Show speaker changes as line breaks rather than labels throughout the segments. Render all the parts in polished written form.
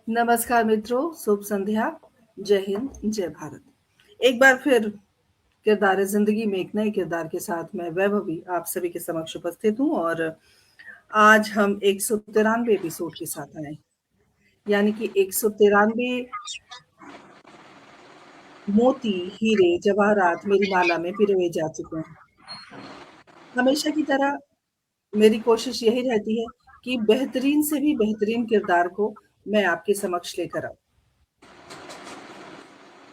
नमस्कार मित्रों, शुभ संध्या, जय हिंद, जय भारत। एक बार फिर किरदार ज़िंदगी में एक नए किरदार के साथ मैं वैभवी आप सभी के समक्ष उपस्थित हूँ और आज हम 193 एपिसोड के साथ आए हैं। यानी कि 193 मोती, हीरे, जवाहरात मेरी माला में पिरोए जा चुके हैं। हमेशा की तरह मेरी कोशिश यही रहती है कि बेहतरीन से भी बेहतरीन किरदार को मैं आपके समक्ष लेकर आऊँ।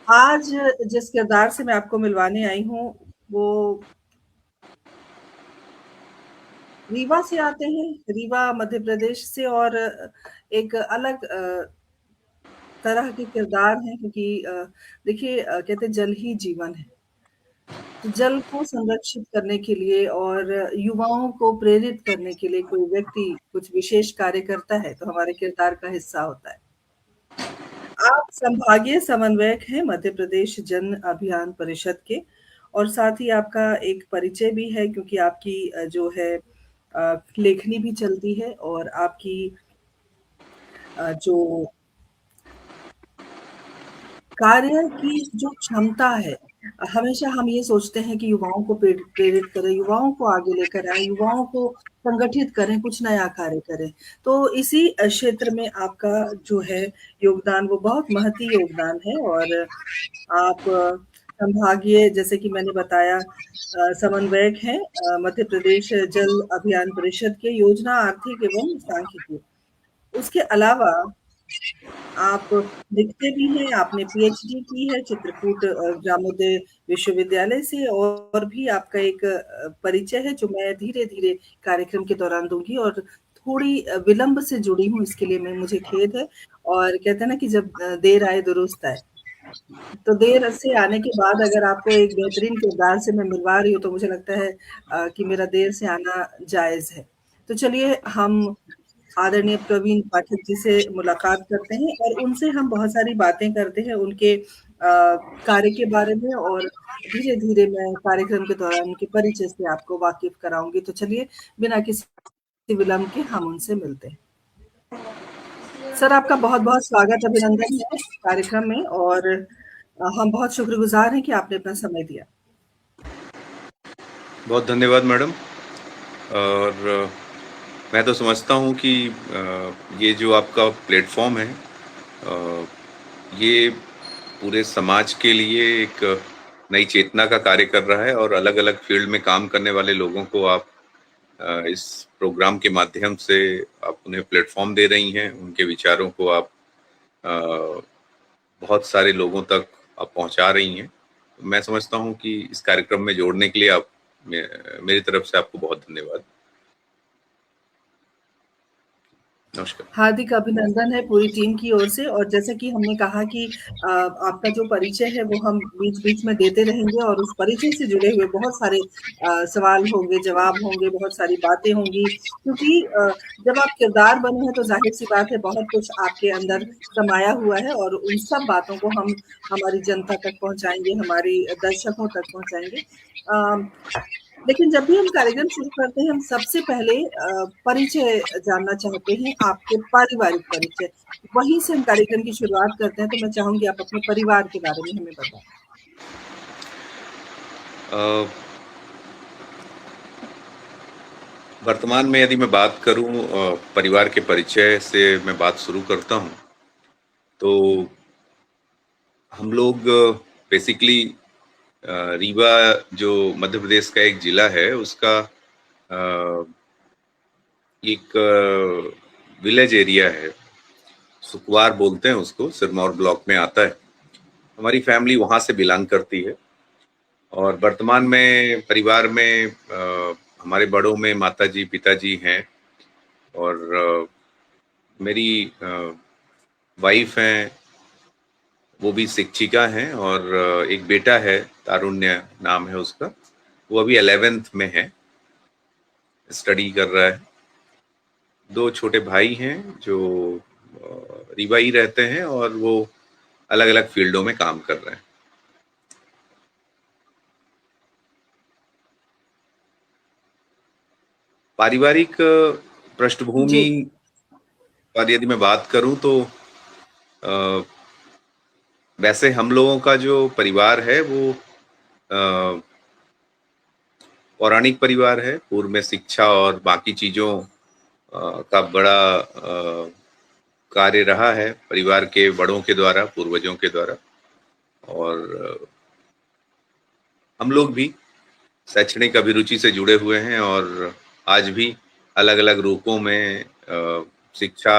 आज जिस किरदार से मैं आपको मिलवाने आई हूँ, वो रीवा से आते हैं, रीवा मध्य प्रदेश से और एक अलग तरह के किरदार हैं क्योंकि देखिए कहते हैं जल ही जीवन है। तो जल को संरक्षित करने के लिए और युवाओं को प्रेरित करने के लिए कोई व्यक्ति कुछ विशेष कार्य करता है, तो हमारे किरदार का हिस्सा होता है। आप संभागीय समन्वयक हैं मध्य प्रदेश जन अभियान परिषद के और साथ ही आपका एक परिचय भी है क्योंकि आपकी जो है लेखनी भी चलती है और आपकी जो कार्य की जो क्षमता है, हमेशा हम ये सोचते हैं कि युवाओं को प्रेरित करें, युवाओं को आगे लेकर आएँ, युवाओं को संगठित करें, कुछ नया कार्य करें। तो इसी क्षेत्र में आपका जो है योगदान वो बहुत महती योगदान है और आप संभागीय जैसे कि मैंने बताया समन्वयक हैं मध्य प्रदेश जल अभियान परिषद के योजना, आर्थिक एवं सांख्यिकी। उसके अलावा आप लिखते भी हैं, आपने पीएचडी की है चित्रकूट ग्रामोदय विश्वविद्यालय से और भी आपका एक परिचय है जो मैं धीरे-धीरे कार्यक्रम के दौरान दूँगी और थोड़ी विलंब से जुड़ी हूँ इसके लिए मैं मुझे खेद है और कहते हैं ना कि जब देर आए दुरुस्त आए। तो देर से आने के बाद अगर आपको एक बेहतरीन किरदार से मैं मिलवा रही हूँ तो मुझे लगता है कि मेरा देर से आना जायज़ है। तो चलिए हम आदरणीय प्रवीण पाठक जी से मुलाकात करते हैं और उनसे हम बहुत सारी बातें करते हैं उनके कार्य के बारे में और धीरे-धीरे मैं कार्यक्रम के दौरान उनके परिचय से आपको वाकिफ़ कराऊँगी। तो चलिए बिना किसी विलंब के हम उनसे मिलते हैं। सर आपका बहुत-बहुत स्वागत अभिनंदन है कार्यक्रम में और हम बहुत शुक्रगुज़ार हैं कि आपने अपना समय दिया।
बहुत धन्यवाद मैडम। और मैं तो समझता हूँ कि ये जो आपका प्लेटफॉर्म है ये पूरे समाज के लिए एक नई चेतना का कार्य कर रहा है और अलग-अलग फील्ड में काम करने वाले लोगों को आप इस प्रोग्राम के माध्यम से आप उन्हें प्लेटफॉर्म दे रही हैं, उनके विचारों को आप बहुत सारे लोगों तक आप पहुंचा रही हैं। मैं समझता हूं कि इस कार्यक्रम में जोड़ने के लिए आप मेरी तरफ से आपको बहुत धन्यवाद। नमस्कार।
हार्दिक अभिनंदन है पूरी टीम की ओर से और जैसा कि हमने कहा कि आपका जो परिचय है वो हम बीच-बीच में देते रहेंगे और उस परिचय से जुड़े हुए बहुत सारे सवाल होंगे, जवाब होंगे, बहुत सारी बातें होंगी क्योंकि जब आप किरदार बने हैं तो ज़ाहिर-सी बात है बहुत कुछ आपके अंदर समाया हुआ है और उन सब बातों को हम हमारी जनता तक पहुँचाएँगे, हमारी दर्शकों तक पहुँचाएँगे। लेकिन जब भी हम कार्यक्रम शुरू करते हैं, हम सबसे पहले परिचय जानना चाहते हैं, आपके पारिवारिक परिचय। वहीं से हम कार्यक्रम की शुरुआत करते हैं, तो मैं चाहूँगी आप अपने परिवार के बारे में हमें बताएँ।
वर्तमान में यदि मैं बात करूं परिवार के परिचय से मैं बात शुरू करता हूं तो हम लोग बेसिकली रीवा जो मध्य प्रदेश का एक जिला है उसका एक विलेज एरिया है, सुकवार बोलते हैं उसको, सिरमौर ब्लॉक में आता है। हमारी फैमिली वहां से बिलोंग करती है और वर्तमान में परिवार में हमारे बड़ों में माताजी पिताजी हैं और मेरी वाइफ हैं, वो भी शिक्षिका हैं और एक बेटा है, तारुण्य नाम है उसका, वो अभी 11th में है, स्टडी कर रहा है। 2 छोटे भाई हैं जो रीवा ही रहते हैं और वो अलग-अलग फील्डों में काम कर रहे हैं। पारिवारिक पृष्ठभूमि
जी।
पर यदि मैं बात करूं तो वैसे हम लोगों का जो परिवार है वो पौराणिक परिवार है। पूर्व में शिक्षा और बाकी चीजों का बड़ा कार्य रहा है परिवार के बड़ों के द्वारा, पूर्वजों के द्वारा। और हम लोग भी शैक्षणिक अभिरुचि से जुड़े हुए हैं और आज भी अलग अलग रूपों में शिक्षा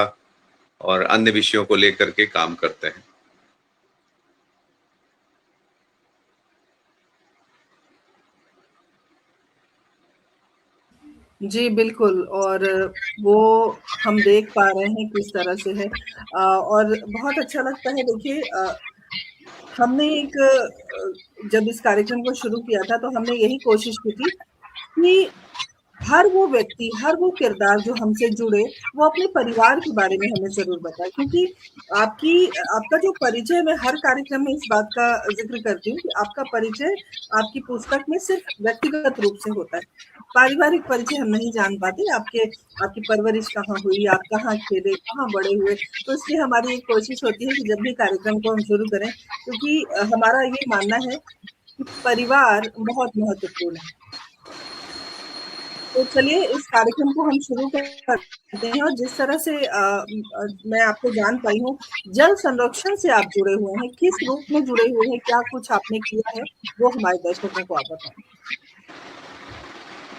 और अन्य विषयों को लेकर के काम करते हैं।
जी, बिल्कुल। और वो हम देख पा रहे हैं किस तरह से है। और बहुत अच्छा लगता है। देखिए, हमने जब इस कार्यक्रम को शुरू किया था तो हमने यही कोशिश की थी कि हर वो व्यक्ति, हर वो किरदार जो हमसे जुड़े, वो अपने परिवार के बारे में हमें ज़रूर बताए, क्योंकि आपकी आपका जो परिचय, मैं हर कार्यक्रम में इस बात का ज़िक्र करती हूँ कि आपका परिचय आपकी पुस्तक में सिर्फ़ व्यक्तिगत रूप से होता है। पारिवारिक परिचय हम नहीं जान पाते, आपकी परवरिश कहाँ हुई, आप कहाँ खेले, कहाँ बड़े हुए। तो इसलिए हमारी एक कोशिश होती है कि जब भी कार्यक्रम को हम शुरू करें, क्योंकि हमारा ये मानना है कि परिवार बहुत महत्वपूर्ण है। तो चलिए इस कार्यक्रम को हम शुरू करते हैं। और जिस तरह से मैं आपको जान पाई हूँ, जल संरक्षण से आप जुड़े हुए हैं, किस रूप में जुड़े हुए हैं, क्या कुछ आपने किया है, वो हमारे दर्शकों को आप बताएँ?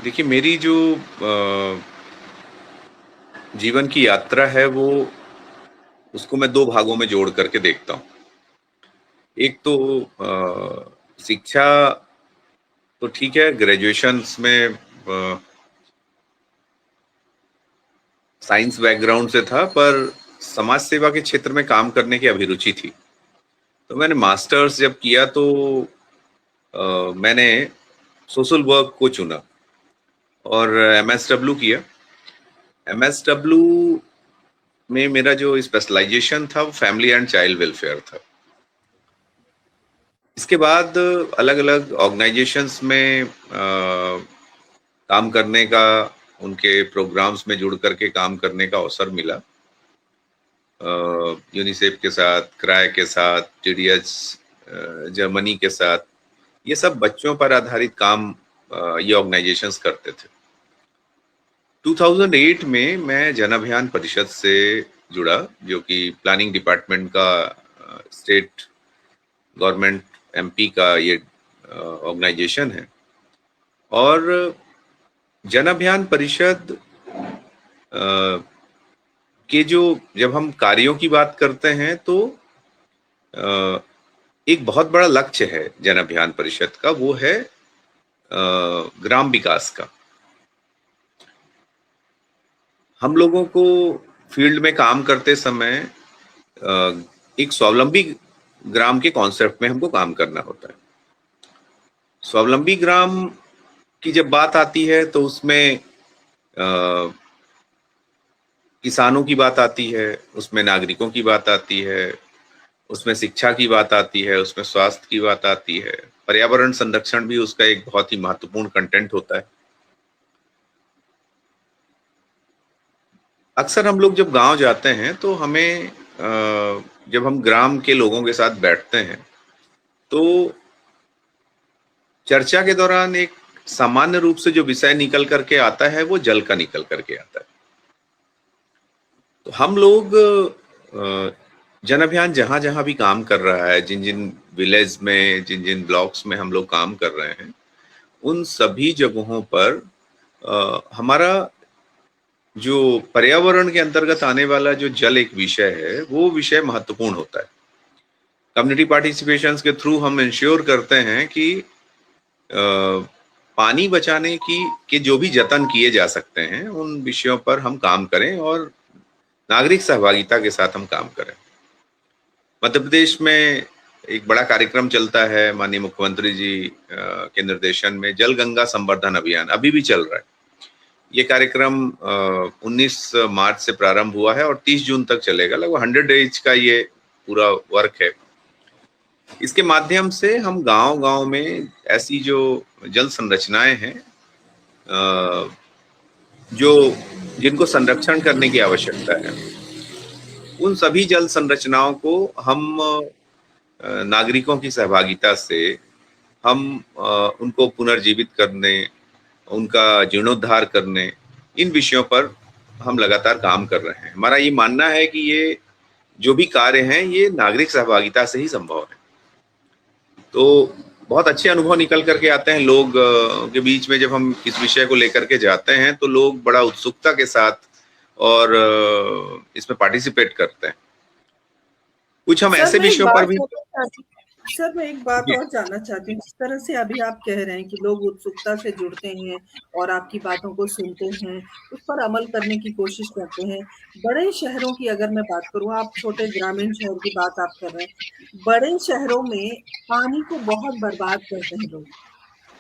देखिए, मेरी जो जीवन की यात्रा है वो उसको मैं 2 भागों में जोड़ करके देखता हूँ। एक तो शिक्षा तो ठीक है, ग्रेजुएशंस में साइंस बैकग्राउंड से था, पर समाज सेवा के क्षेत्र में काम करने की अभिरुचि थी। तो मैंने मास्टर्स जब किया तो मैंने सोशल वर्क को चुना और एमएसडब्ल्यू किया। एमएसडब्ल्यू में मेरा जो स्पेशलाइजेशन था वो फैमिली एंड चाइल्ड वेलफेयर था। इसके बाद अलग अलग ऑर्गेनाइजेशंस में काम करने का, उनके प्रोग्राम्स में जुड़ करके काम करने का अवसर मिला। यूनिसेफ के साथ, क्राय के साथ, टीडीएस जर्मनी के साथ, ये सब बच्चों पर आधारित काम ये ऑर्गेनाइजेशंस करते थे। 2008 में मैं जन अभियान परिषद से जुड़ा, जो कि प्लानिंग डिपार्टमेंट का स्टेट गवर्नमेंट एमपी का ये ऑर्गेनाइजेशन है। और जन अभियान परिषद के जब हम कार्यों की बात करते हैं तो एक बहुत बड़ा लक्ष्य है जन अभियान परिषद का, वो है ग्राम विकास का। हम लोगों को फील्ड में काम करते समय एक स्वावलंबी ग्राम के कॉन्सेप्ट में हमको काम करना होता है। स्वावलंबी ग्राम की जब बात आती है तो उसमें किसानों की बात आती है, उसमें नागरिकों की बात आती है, उसमें शिक्षा की बात आती है, उसमें स्वास्थ्य की बात आती है, पर्यावरण संरक्षण भी उसका एक बहुत ही महत्वपूर्ण कंटेंट होता है। अक्सर हम लोग जब गांव जाते हैं तो हमें जब हम ग्राम के लोगों के साथ बैठते हैं तो चर्चा के दौरान एक सामान्य रूप से जो विषय निकल करके आता है वो जल का निकल करके आता है। तो हम लोग जन अभियान जहां जहां भी काम कर रहा है, जिन जिन विलेज में, जिन जिन ब्लॉक्स में हम लोग काम कर रहे हैं, उन सभी जगहों पर हमारा जो पर्यावरण के अंतर्गत आने वाला जो जल एक विषय है, वो विषय महत्वपूर्ण होता है। कम्युनिटी पार्टिसिपेशंस के थ्रू हम इंश्योर करते हैं कि पानी बचाने के जो भी जतन किए जा सकते हैं उन विषयों पर हम काम करें और नागरिक सहभागिता के साथ हम काम करें। मध्य प्रदेश में एक बड़ा कार्यक्रम चलता है, माननीय मुख्यमंत्री जी के निर्देशन में जल गंगा संवर्धन अभियान अभी भी चल रहा है। ये कार्यक्रम 19 मार्च से प्रारंभ हुआ है और 30 जून तक चलेगा। लगभग 100 डेज का ये पूरा वर्क है। इसके माध्यम से हम गांव-गांव में ऐसी जो जल संरचनाएं हैं जो जिनको संरक्षण करने की आवश्यकता है, उन सभी जल संरचनाओं को हम नागरिकों की सहभागिता से हम उनको पुनर्जीवित करने, उनका जीर्णोद्धार करने, इन विषयों पर हम लगातार काम कर रहे हैं। हमारा ये मानना है कि ये जो भी कार्य हैं ये नागरिक सहभागिता से ही संभव है। तो बहुत अच्छे अनुभव निकल करके आते हैं लोग के बीच में। जब हम इस विषय को लेकर के जाते हैं तो लोग बड़ा उत्सुकता के साथ और इसमें पार्टिसिपेट करते हैं। कुछ हम
सर
ऐसे
मैं एक
विषयों पर
बात
भी
जानना चाहती सर मैं एक बात
जी
और जानना चाहती हूँ। जिस तरह से अभी आप कह रहे हैं कि लोग उत्सुकता से जुड़ते हैं और आपकी बातों को सुनते हैं, उस पर अमल करने की कोशिश करते हैं। बड़े शहरों की अगर मैं बात करूँ, आप छोटे ग्रामीण शहर की बात आप कर रहे हैं। बड़े शहरों में पानी को बहुत बर्बाद करते हैं लोग।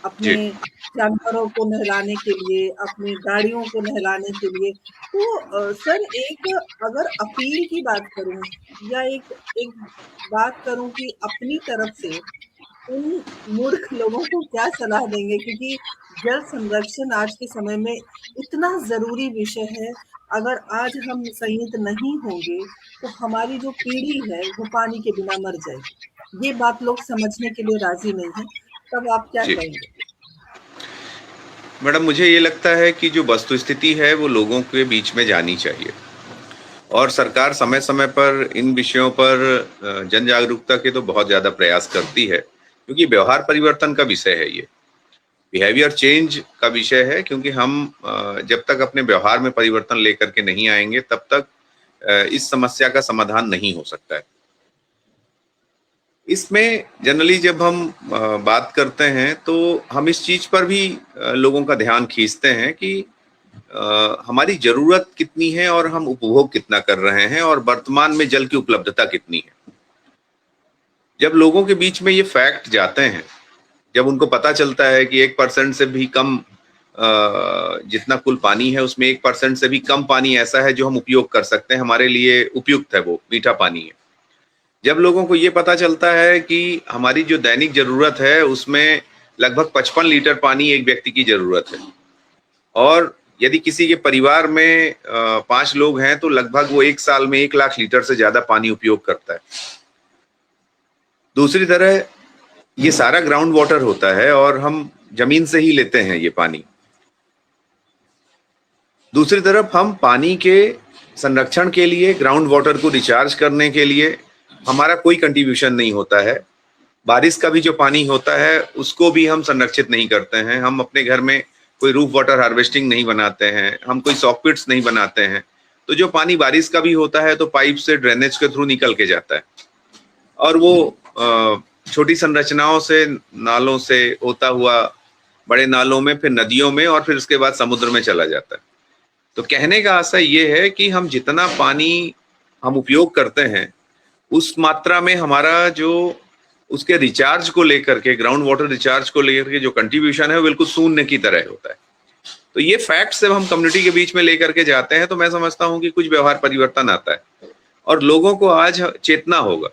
अपने
जी
जानवरों को नहलाने के लिए, अपनी गाड़ियों को नहलाने के लिए। तो सर एक अगर अपील की बात करूँ या एक एक बात करूँ कि अपनी तरफ से उन मूर्ख लोगों को क्या सलाह देंगे? क्योंकि जल संरक्षण आज के समय में इतना ज़रूरी विषय है। अगर आज हम संयत नहीं होंगे, तो हमारी जो पीढ़ी है, वो पानी के बिना मर जाएगी। ये बात लोग समझने के लिए राज़ी नहीं हैं। तब आप क्या
जी
कहेंगे?
मैडम, मुझे ये लगता है कि जो वस्तुस्थिति है वो लोगों के बीच में जानी चाहिए और सरकार समय समय पर इन विषयों पर जन जागरूकता के तो बहुत ज्यादा प्रयास करती है, क्योंकि व्यवहार परिवर्तन का विषय है ये, बिहेवियर चेंज का विषय है। क्योंकि हम जब तक अपने व्यवहार में परिवर्तन लेकर के नहीं आएंगे तब तक इस समस्या का समाधान नहीं हो सकता है। इसमें जनरली जब हम बात करते हैं तो हम इस चीज पर भी लोगों का ध्यान खींचते हैं कि हमारी जरूरत कितनी है और हम उपभोग कितना कर रहे हैं और वर्तमान में जल की उपलब्धता कितनी है। जब लोगों के बीच में ये फैक्ट जाते हैं, जब उनको पता चलता है कि 1% से भी कम जितना कुल पानी है उसमें 1% से भी कम पानी ऐसा है जो हम उपयोग कर सकते हैं, हमारे लिए उपयुक्त है, वो मीठा पानी है। जब लोगों को ये पता चलता है कि हमारी जो दैनिक जरूरत है उसमें लगभग 55 लीटर पानी एक व्यक्ति की जरूरत है, और यदि किसी के परिवार में 5 लोग हैं तो लगभग वो एक साल में 1 लाख लीटर से ज्यादा पानी उपयोग करता है। दूसरी तरह ये सारा ग्राउंड वाटर होता है और हम जमीन से ही लेते हैं ये पानी। दूसरी तरफ हम पानी के संरक्षण के लिए, ग्राउंड वाटर को रिचार्ज करने के लिए हमारा कोई कंट्रीब्यूशन नहीं होता है। बारिश का भी जो पानी होता है उसको भी हम संरक्षित नहीं करते हैं। हम अपने घर में कोई रूफ वाटर हार्वेस्टिंग नहीं बनाते हैं, हम कोई सॉकपिट्स नहीं बनाते हैं। तो जो पानी बारिश का भी होता है तो पाइप से ड्रेनेज के थ्रू निकल के जाता है और वो छोटी संरचनाओं से, नालों से होता हुआ बड़े नालों में, फिर नदियों में और फिर उसके बाद समुद्र में चला जाता है। तो कहने का आशय ये है कि हम जितना पानी हम उपयोग करते हैं उस मात्रा में हमारा जो उसके रिचार्ज को लेकर के, ग्राउंड वाटर रिचार्ज को लेकर के जो कंट्रीब्यूशन है वो बिल्कुल शून्य की तरह होता है। तो ये फैक्ट जब हम कम्युनिटी के बीच में लेकर के जाते हैं तो मैं समझता हूँ कि कुछ व्यवहार परिवर्तन आता है और लोगों को आज चेतना होगा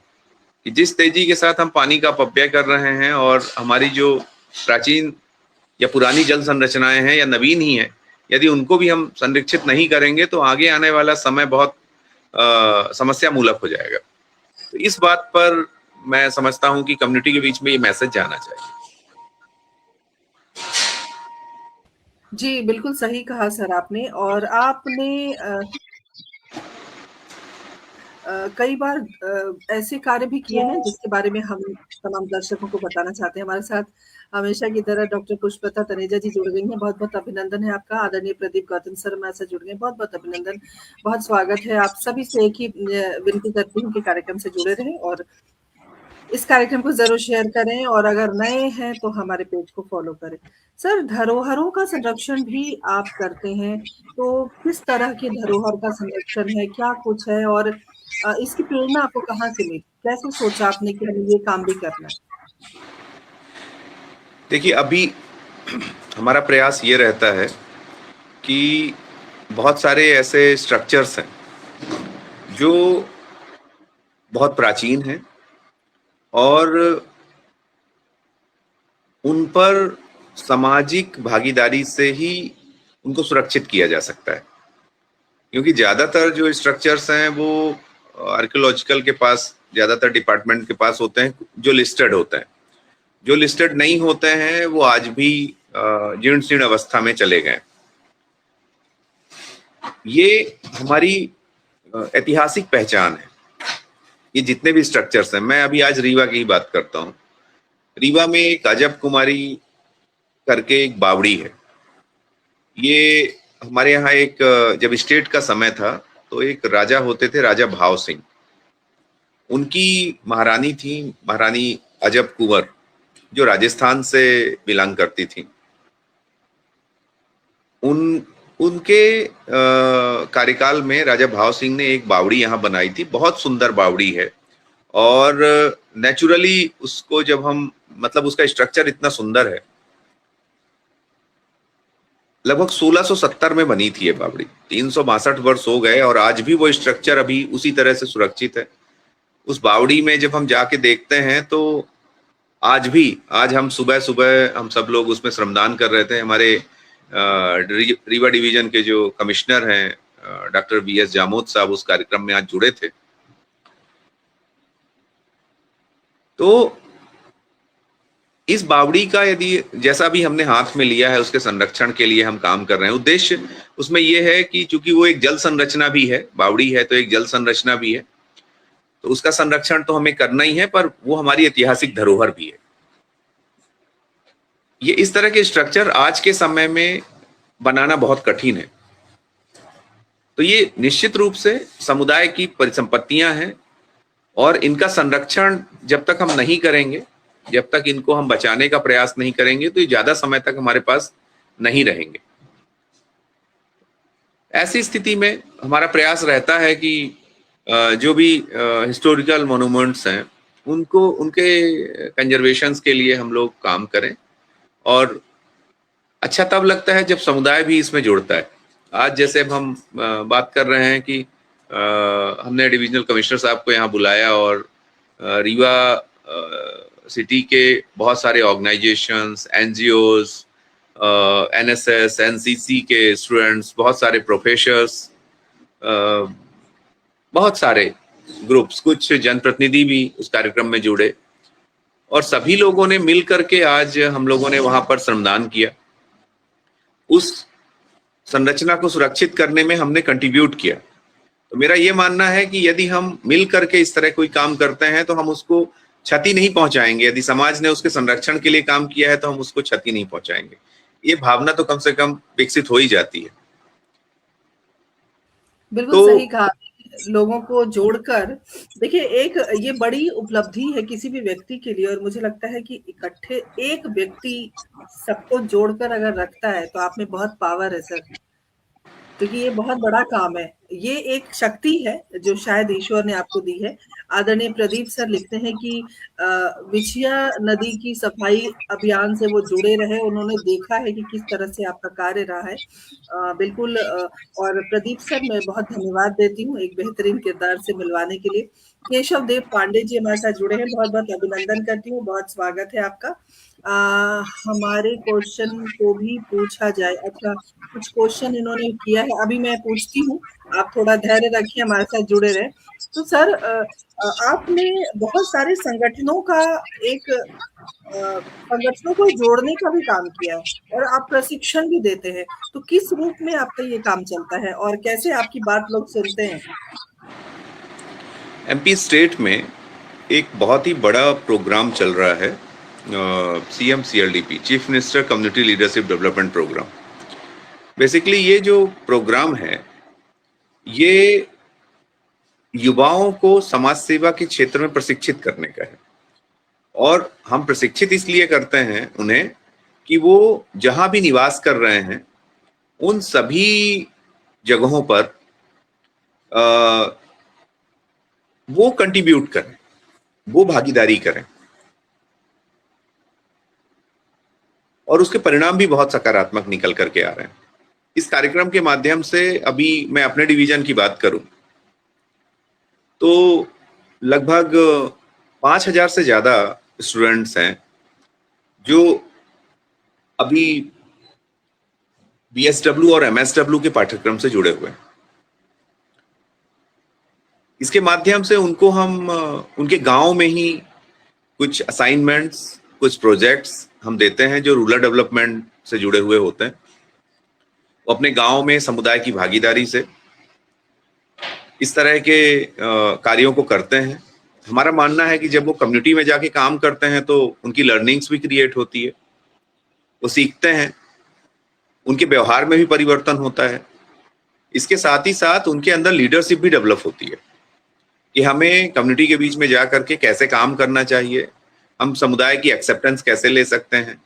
कि जिस तेजी के साथ हम पानी का अपव्यय कर रहे हैं और हमारी जो प्राचीन या पुरानी जल संरचनाएं हैं या नवीन ही हैं, यदि उनको भी हम संरक्षित नहीं करेंगे तो आगे आने वाला समय बहुत समस्या मूलक हो जाएगा। तो इस बात पर मैं समझता हूं कि कम्युनिटी के बीच में ये मैसेज जाना चाहिए।
जी, बिल्कुल सही कहा सर आपने। और आपने कई बार ऐसे कार्य भी किए हैं जिसके बारे में हम तमाम दर्शकों को बताना चाहते हैं। हमारे साथ हमेशा की तरह डॉक्टर पुष्पलता तनेजा जी जुड़ गई हैं। बहुत-बहुत अभिनंदन है आपका। आदरणीय प्रदीप गौतम सर हमारे साथ जुड़ गए हैं। बहुत-बहुत अभिनंदन। बहुत स्वागत है। आप सभी से एक ही विनती करती हूँ कि कार्यक्रम से जुड़े रहें और इस कार्यक्रम को ज़रूर शेयर करें और अगर नए हैं तो हमारे पेज को फ़ॉलो करें। सर, धरोहरों का संरक्षण भी आप करते हैं, तो किस तरह की धरोहर का संरक्षण है? क्या कुछ है? और इसकी प्रेरणा आपको कहाँ से मिली? कैसे सोचा आपने कि हमें ये काम भी करना है?
देखिए, अभी हमारा प्रयास ये रहता है कि बहुत सारे ऐसे स्ट्रक्चर्स हैं जो बहुत प्राचीन हैं और उन पर सामाजिक भागीदारी से ही उनको सुरक्षित किया जा सकता है। क्योंकि ज्यादातर जो स्ट्रक्चर्स हैं वो आर्कियोलॉजिकल के पास, ज्यादातर डिपार्टमेंट के पास होते हैं जो लिस्टेड होते हैं। जो लिस्टेड नहीं होते हैं वो आज भी जीर्ण शीर्ण अवस्था में चले गए। ये हमारी ऐतिहासिक पहचान है। ये जितने भी स्ट्रक्चर्स हैं, मैं अभी आज रीवा की ही बात करता हूँ। रीवा में एक अजब कुमारी करके एक बावड़ी है। ये हमारे यहाँ एक, जब स्टेट का समय था तो एक राजा होते थे, राजा भाव सिंह। उनकी महारानी थी, महारानी अजब कुंवर, जो राजस्थान से बिलोंग करती थी। उनके कार्यकाल में राजा भाव सिंह ने एक बावड़ी यहाँ बनाई थी। बहुत सुंदर बावड़ी है, और नेचुरली उसको जब हम, मतलब उसका स्ट्रक्चर इतना सुंदर है। लगभग 1670 में बनी थी ये बावड़ी, 362 वर्ष हो गए और आज भी वो स्ट्रक्चर अभी उसी तरह से सुरक्षित है। उस बावड़ी में जब हम जाके देखते हैं तो आज हम सुबह सुबह हम सब लोग उसमें श्रमदान कर रहे थे। हमारे रीवा डिवीजन के जो कमिश्नर हैं डॉक्टर वीएस जामोद साहब उस कार्यक्रम में आज जुड़े थे। तो इस बावड़ी का यदि जैसा भी हमने हाथ में लिया है, उसके संरक्षण के लिए हम काम कर रहे हैं। उद्देश्य उसमें यह है कि चूंकि वो एक जल संरचना भी है, बावड़ी है तो एक जल संरचना भी है, तो उसका संरक्षण तो हमें करना ही है, पर वो हमारी ऐतिहासिक धरोहर भी है। ये इस तरह के स्ट्रक्चर आज के समय में बनाना बहुत कठिन है। तो ये निश्चित रूप से समुदाय की परिसंपत्तियां हैं, और इनका संरक्षण जब तक हम नहीं करेंगे, जब तक इनको हम बचाने का प्रयास नहीं करेंगे, तो ये ज्यादा समय तक हमारे पास नहीं रहेंगे। ऐसी स्थिति में हमारा प्रयास रहता है कि जो भी हिस्टोरिकल मॉन्यूमेंट्स हैं उनको, उनके कंजर्वेशन के लिए हम लोग काम करें। और अच्छा तब लगता है जब समुदाय भी इसमें जुड़ता है। आज जैसे हम बात कर रहे हैं कि हमने डिविजनल कमिश्नर साहब को यहाँ बुलाया, और रीवा सिटी के बहुत सारे ऑर्गेनाइजेशंस, एनजीओज, एनएसएस, एनसीसी के स्टूडेंट्स, बहुत सारे प्रोफेसर्स, बहुत सारे ग्रुप्स, कुछ जनप्रतिनिधि भी उस कार्यक्रम में जुड़े, और सभी लोगों ने मिल करके आज हम लोगों ने वहां पर श्रमदान किया। उस संरचना को सुरक्षित करने में हमने कंट्रीब्यूट किया। तो मेरा ये मानना है कि यदि हम मिल करके इस तरह कोई काम करते हैं तो हम उसको क्षति नहीं पहुंचाएंगे। यदि समाज ने उसके संरक्षण के लिए काम किया है तो हम उसको क्षति नहीं पहुंचाएंगे। ये भावना तो कम से कम विकसित हो ही जाती है।
बिल्कुल सही कहा। लोगों को जोड़कर, देखिए, एक ये बड़ी उपलब्धि है किसी भी व्यक्ति के लिए, और मुझे लगता है कि इकट्ठे एक व्यक्ति सबको जोड़कर अगर रखता है तो आप में बहुत पावर है सर, क्योंकि ये बहुत बड़ा काम है। ये एक शक्ति है जो शायद ईश्वर ने आपको दी है। आदरणीय प्रदीप सर लिखते हैं कि विछिया नदी की सफाई अभियान से वो जुड़े रहे, उन्होंने देखा है कि किस तरह से आपका कार्य रहा है। बिल्कुल। और प्रदीप सर, मैं बहुत धन्यवाद देती हूँ एक बेहतरीन किरदार से मिलवाने के लिए। केशव देव पांडे जी हमारे साथ जुड़े हैं, बहुत बहुत अभिनंदन करती हूँ, बहुत स्वागत है आपका। हमारे क्वेश्चन को भी पूछा जाए। अच्छा, कुछ क्वेश्चन इन्होंने किया है, अभी मैं पूछती हूँ, आप थोड़ा धैर्य रखिए, हमारे साथ जुड़े रहे। तो सर, आपने बहुत सारे संगठनों का एक संगठनों को जोड़ने का भी काम किया है, और आप प्रशिक्षण भी देते हैं। तो किस रूप में आपका ये काम चलता है और कैसे आपकी बात लोग सुनते हैं?
एमपी स्टेट में एक बहुत ही बड़ा प्रोग्राम चल रहा है, CMCLDP, chief minister community leadership development programme. Basically ये जो प्रोग्राम है ये युवाओं को समाज सेवा के क्षेत्र में प्रशिक्षित करने का है। और हम प्रशिक्षित इसलिए करते हैं उन्हें कि वो जहां भी निवास कर रहे हैं उन सभी जगहों पर वो कंट्रीब्यूट करें, वो भागीदारी करें, और उसके परिणाम भी बहुत सकारात्मक निकल करके आ रहे हैं। इस कार्यक्रम के माध्यम से, अभी मैं अपने डिवीजन की बात करूं तो लगभग 5000 से ज्यादा स्टूडेंट्स हैं जो अभी BSW और MSW के पाठ्यक्रम से जुड़े हुए हैं। इसके माध्यम से उनको हम उनके गांव में ही कुछ असाइनमेंट्स, कुछ प्रोजेक्ट्स हम देते हैं जो रूरल डेवलपमेंट से जुड़े हुए होते हैं। वो अपने गांव में समुदाय की भागीदारी से इस तरह के कार्यों को करते हैं। हमारा मानना है कि जब वो कम्युनिटी में जाके काम करते हैं तो उनकी लर्निंग्स भी क्रिएट होती है, वो सीखते हैं, उनके व्यवहार में भी परिवर्तन होता है। इसके साथ ही साथ उनके अंदर लीडरशिप भी डेवलप होती है कि हमें कम्युनिटी के बीच में जा करके कैसे काम करना चाहिए, हम समुदाय की एक्सेप्टेंस कैसे ले सकते हैं,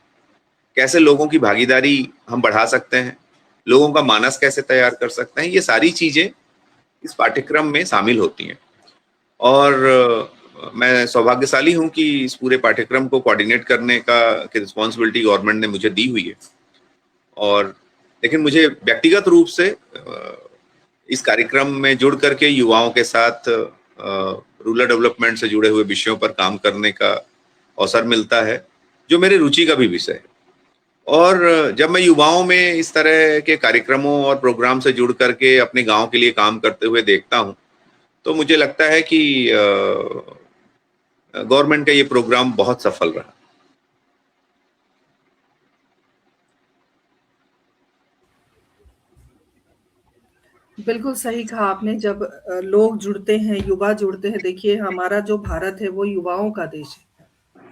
कैसे लोगों की भागीदारी हम बढ़ा सकते हैं, लोगों का मानस कैसे तैयार कर सकते हैं। ये सारी चीजें इस पाठ्यक्रम में शामिल होती हैं और मैं सौभाग्यशाली हूं कि इस पूरे पाठ्यक्रम को कोऑर्डिनेट करने का की रिस्पॉन्सिबिलिटी गवर्नमेंट ने मुझे दी हुई है। और लेकिन मुझे व्यक्तिगत रूप से इस कार्यक्रम में जुड़ करके युवाओं के साथ रूरल डेवलपमेंट से जुड़े हुए विषयों पर काम करने का अवसर मिलता है, जो मेरे रुचि का भी विषय है। और जब मैं युवाओं में इस तरह के कार्यक्रमों और प्रोग्राम से जुड़ करके अपने गांव के लिए काम करते हुए देखता हूं, तो मुझे लगता है कि गवर्नमेंट का ये प्रोग्राम बहुत सफल रहा।
बिल्कुल सही कहा आपने। जब लोग जुड़ते हैं, युवा जुड़ते हैं, देखिए हमारा जो भारत है वो युवाओं का देश है,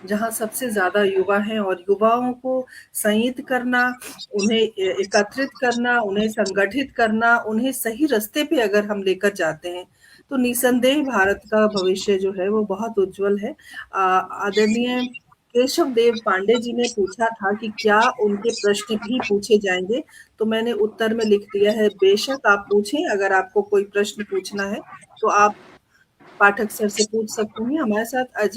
जहाँ सबसे ज़्यादा युवा हैं और युवाओं को संयत करना, उन्हें एकत्रित करना, उन्हें संगठित करना, उन्हें सही रास्ते पे अगर हम लेकर जाते हैं, तो निसंदेह भारत का भविष्य जो है वो बहुत उज्जवल है। आदरणीय केशव देव पांडे जी ने पूछा था कि क्या उनके प्रश्न भी पूछे जाएँगे? तो मैंने उत्तर में लिख दिया है, बेशक आप पूछें, अगर आपको कोई प्रश्न पूछना है, तो आप पाठक सर से पूछ सकते हैं। हमारे साथ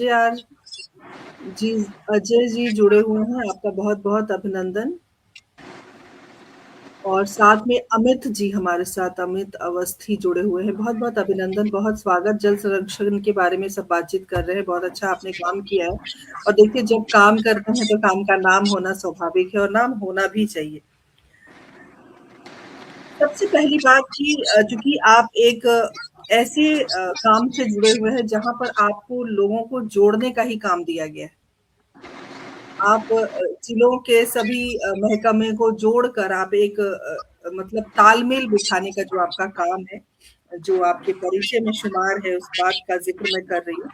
जी अजय जी जुड़े हुए हैं, आपका बहुत-बहुत अभिनंदन। और साथ में अमित जी हमारे साथ, अमित अवस्थी जुड़े हुए हैं, बहुत-बहुत अभिनंदन, बहुत स्वागत। जल संरक्षण के बारे में सब बातचीत कर रहे हैं, बहुत अच्छा आपने काम किया है। और देखिए जब काम करते हैं तो काम का नाम होना स्वाभाविक है और नाम होना भी चाहिए। सबसे पहली बात कि चूँकि आप एक ऐसे काम से जुड़े हुए हैं जहाँ पर आपको लोगों को जोड़ने का ही काम दिया गया है। आप जिलों के सभी महकमे को जोड़कर आप एक मतलब तालमेल बिठाने का जो आपका काम है, जो आपके परिचय में शुमार है, उस बात का ज़िक्र मैं कर रही हूँ।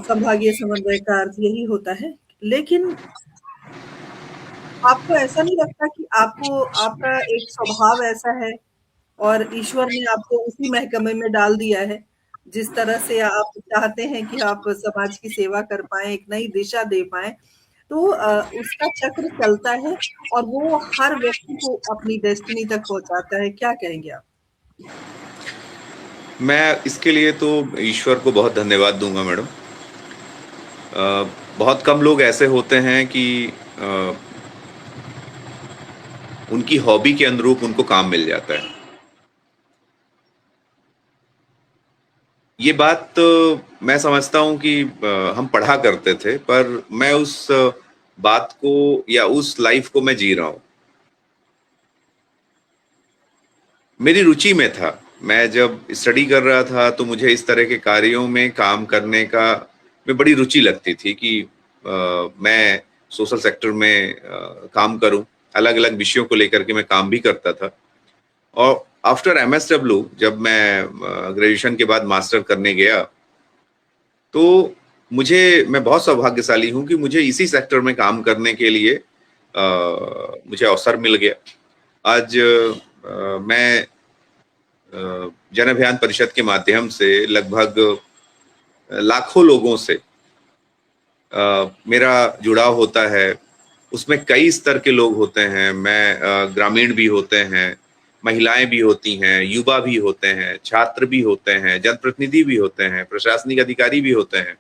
संभागीय समन्वय का अर्थ यही होता है। लेकिन आपको ऐसा नहीं लगता कि आपका एक स्वभाव ऐसा है और ईश्वर ने आपको उसी महकमे में डाल दिया है, जिस तरह से आप चाहते हैं कि आप समाज की सेवा कर पाएँ, एक नई दिशा दे पाएँ, तो उसका चक्र चलता है और वो हर व्यक्ति को अपनी डेस्टिनी तक पहुँचाता है। क्या कहेंगे आप?
मैं इसके लिए तो ईश्वर को बहुत धन्यवाद दूंगा मैडम। बहुत कम लोग ऐसे होते हैं कि उनकी हॉबी के अनुरूप उनको काम मिल जाता है। ये बात तो मैं समझता हूँ कि हम पढ़ा करते थे, पर मैं उस बात को या उस लाइफ को मैं जी रहा हूँ। मेरी रुचि में था। मैं जब स्टडी कर रहा था तो मुझे इस तरह के कार्यों में काम करने का में बड़ी रुचि लगती थी कि मैं सोशल सेक्टर में काम करूं। अलग-अलग विषयों को लेकर के मैं काम भी करता था। और आफ्टर एमएसडब्ल्यू जब मैं ग्रेजुएशन के बाद मास्टर करने गया, तो मैं बहुत सौभाग्यशाली हूं कि मुझे इसी सेक्टर में काम करने के लिए मुझे अवसर मिल गया। आज मैं जन अभियान परिषद के माध्यम से लगभग लाखों लोगों से मेरा जुड़ाव होता है। उसमें कई स्तर के लोग होते हैं। मैं ग्रामीण भी होते हैं, महिलाएं भी होती हैं, युवा भी होते हैं, छात्र भी होते हैं, जनप्रतिनिधि भी होते हैं, प्रशासनिक अधिकारी भी होते हैं,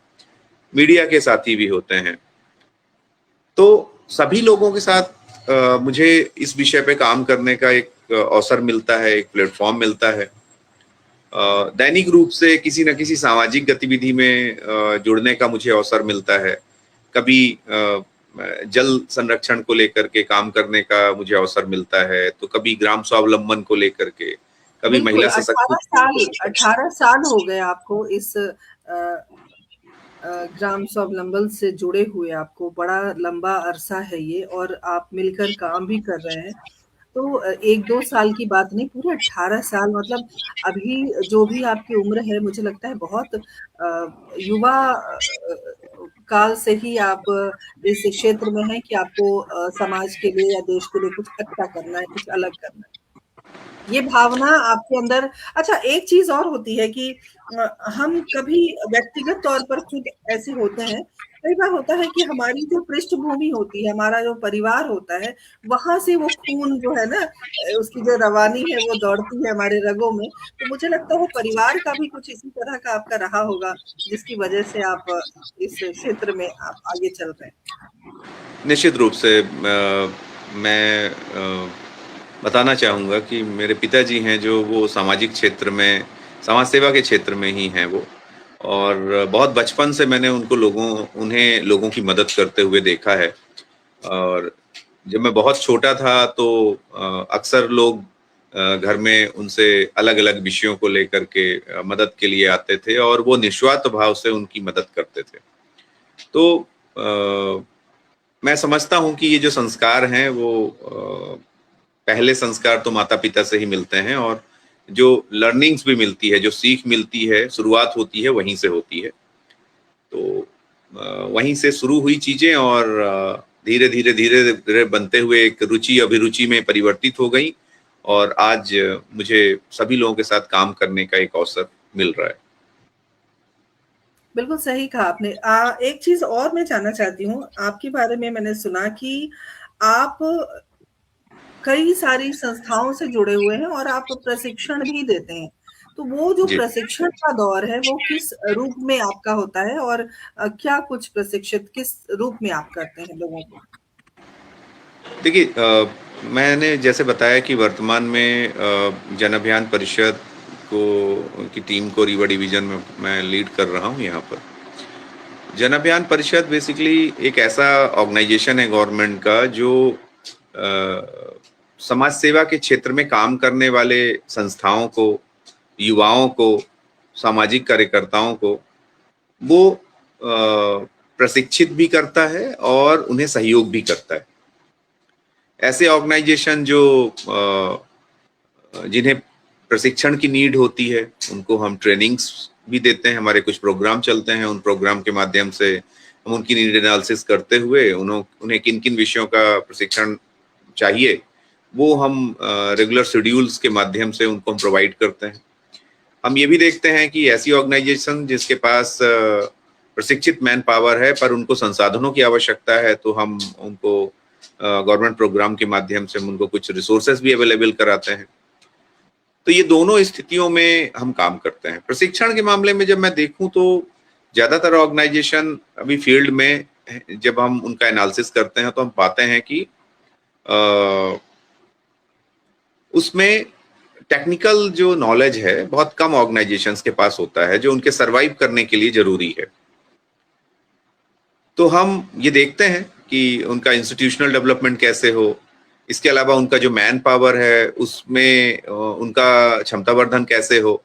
मीडिया के साथी भी होते हैं। तो सभी लोगों के साथ मुझे इस विषय पे काम करने का एक अवसर मिलता है, एक प्लेटफॉर्म मिलता है। दैनिक रूप से किसी न किसी सामाजिक गतिविधि में जुड़ने का मुझे अवसर मिलता है। कभी जल संरक्षण को लेकर के काम करने का मुझे अवसर मिलता है, तो कभी ग्राम स्वावलंबन को लेकर के, कभी
बिल्कुल,
महिला सशक्तिकरण।
18 साल हो गए आपको इस ग्राम स्वावलंबन से जुड़े हुए, आपको बड़ा लंबा अरसा है ये, और आप मिलकर काम भी कर रहे हैं। तो 1-2 साल की बात नहीं, पूरे 18 साल, मतलब अभी जो भी आपकी उम्र है, मुझे लगता है बहुत युवा काल से ही आप इस क्षेत्र में हैं कि आपको समाज के लिए या देश के लिए कुछ अच्छा करना है, कुछ अलग करना है। ये भावना आपके अंदर। अच्छा, एक चीज़ और होती है कि हम कभी व्यक्तिगत तौर पर खुद ऐसे होते हैं, कई बार होता है कि हमारी जो पृष्ठभूमि होती है, हमारा जो परिवार होता है, वहाँ से वो खून जो है ना, उसकी जो रवानी है वो दौड़ती है हमारे रगों में। तो मुझे लगता है परिवार का भी कुछ इसी तरह का आपका रहा होगा, जिसकी वजह से आप इस क्षेत्र में आप आगे चल रहे हैं।
निश्चित रूप से मैं बताना चाहूँगा कि मेरे पिताजी हैं जो वो सामाजिक क्षेत्र में, समाज सेवा के क्षेत्र में ही हैं वो, और बहुत बचपन से मैंने उन्हें लोगों की मदद करते हुए देखा है। और जब मैं बहुत छोटा था तो अक्सर लोग घर में उनसे अलग-अलग विषयों को लेकर के मदद के लिए आते थे और वो निस्वार्थ भाव से उनकी मदद करते थे। तो मैं समझता हूँ कि ये जो संस्कार हैं वो पहले संस्कार तो माता-पिता से ही मिलते हैं, और जो लर्निंग्स भी मिलती है, जो सीख मिलती है, शुरुआत होती है वहीं से होती है। तो वहीं से शुरू हुई चीज़ें और धीरे-धीरे, धीरे-धीरे बनते हुए एक रुचि अभिरुचि में परिवर्तित हो गई, और आज मुझे सभी लोगों के साथ काम करने का एक अवसर मिल रहा है।
बिल्कुल सही कहा आपने। एक चीज़ और मैं जानना चाहती हूँ, आपके बारे में मैंने सुना कि आप कई सारी संस्थाओं से जुड़े हुए हैं और आप प्रशिक्षण भी देते हैं। तो वो जो
जी।
प्रशिक्षण का दौर है, वो किस रूप में आपका होता है, और क्या कुछ प्रशिक्षित किस रूप में आप करते हैं लोगों को?
देखिए, मैंने जैसे बताया कि वर्तमान में जन अभियान परिषद की टीम को रीवा डिवीज़न में मैं लीड कर रहा हूँ यहाँ पर। जन अभियान परिषद बेसिकली एक ऐसा ऑर्गेनाइजेशन है गवर्नमेंट का जो समाज सेवा के क्षेत्र में काम करने वाले संस्थाओं को, युवाओं को, सामाजिक कार्यकर्ताओं को वो प्रशिक्षित भी करता है और उन्हें सहयोग भी करता है। ऐसे ऑर्गेनाइजेशन जो जिन्हें प्रशिक्षण की नीड होती है, उनको हम ट्रेनिंग्स भी देते हैं। हमारे कुछ प्रोग्राम चलते हैं, उन प्रोग्राम के माध्यम से हम उनकी नीड एनालिसिस करते हुए उन्हें किन-किन विषयों का प्रशिक्षण चाहिए, वो हम रेगुलर शेड्यूल्स के माध्यम से उनको हम प्रोवाइड करते हैं। हम ये भी देखते हैं कि ऐसी ऑर्गेनाइजेशन जिसके पास प्रशिक्षित मैन पावर है पर उनको संसाधनों की आवश्यकता है, तो हम उनको गवर्नमेंट प्रोग्राम के माध्यम से हम उनको कुछ रिसोर्सेज भी अवेलेबल कराते हैं। तो ये दोनों स्थितियों में हम काम करते हैं। प्रशिक्षण के मामले में जब मैं देखूं तो ज्यादातर ऑर्गेनाइजेशन अभी फील्ड में, जब हम उनका एनालिसिस करते हैं तो हम पाते हैं कि उसमें टेक्निकल जो नॉलेज है बहुत कम ऑर्गेनाइजेशंस के पास होता है, जो उनके सरवाइव करने के लिए जरूरी है। तो हम ये देखते हैं कि उनका इंस्टीट्यूशनल डेवलपमेंट कैसे हो, इसके अलावा उनका जो मैन पावर है उसमें उनका क्षमतावर्धन कैसे हो,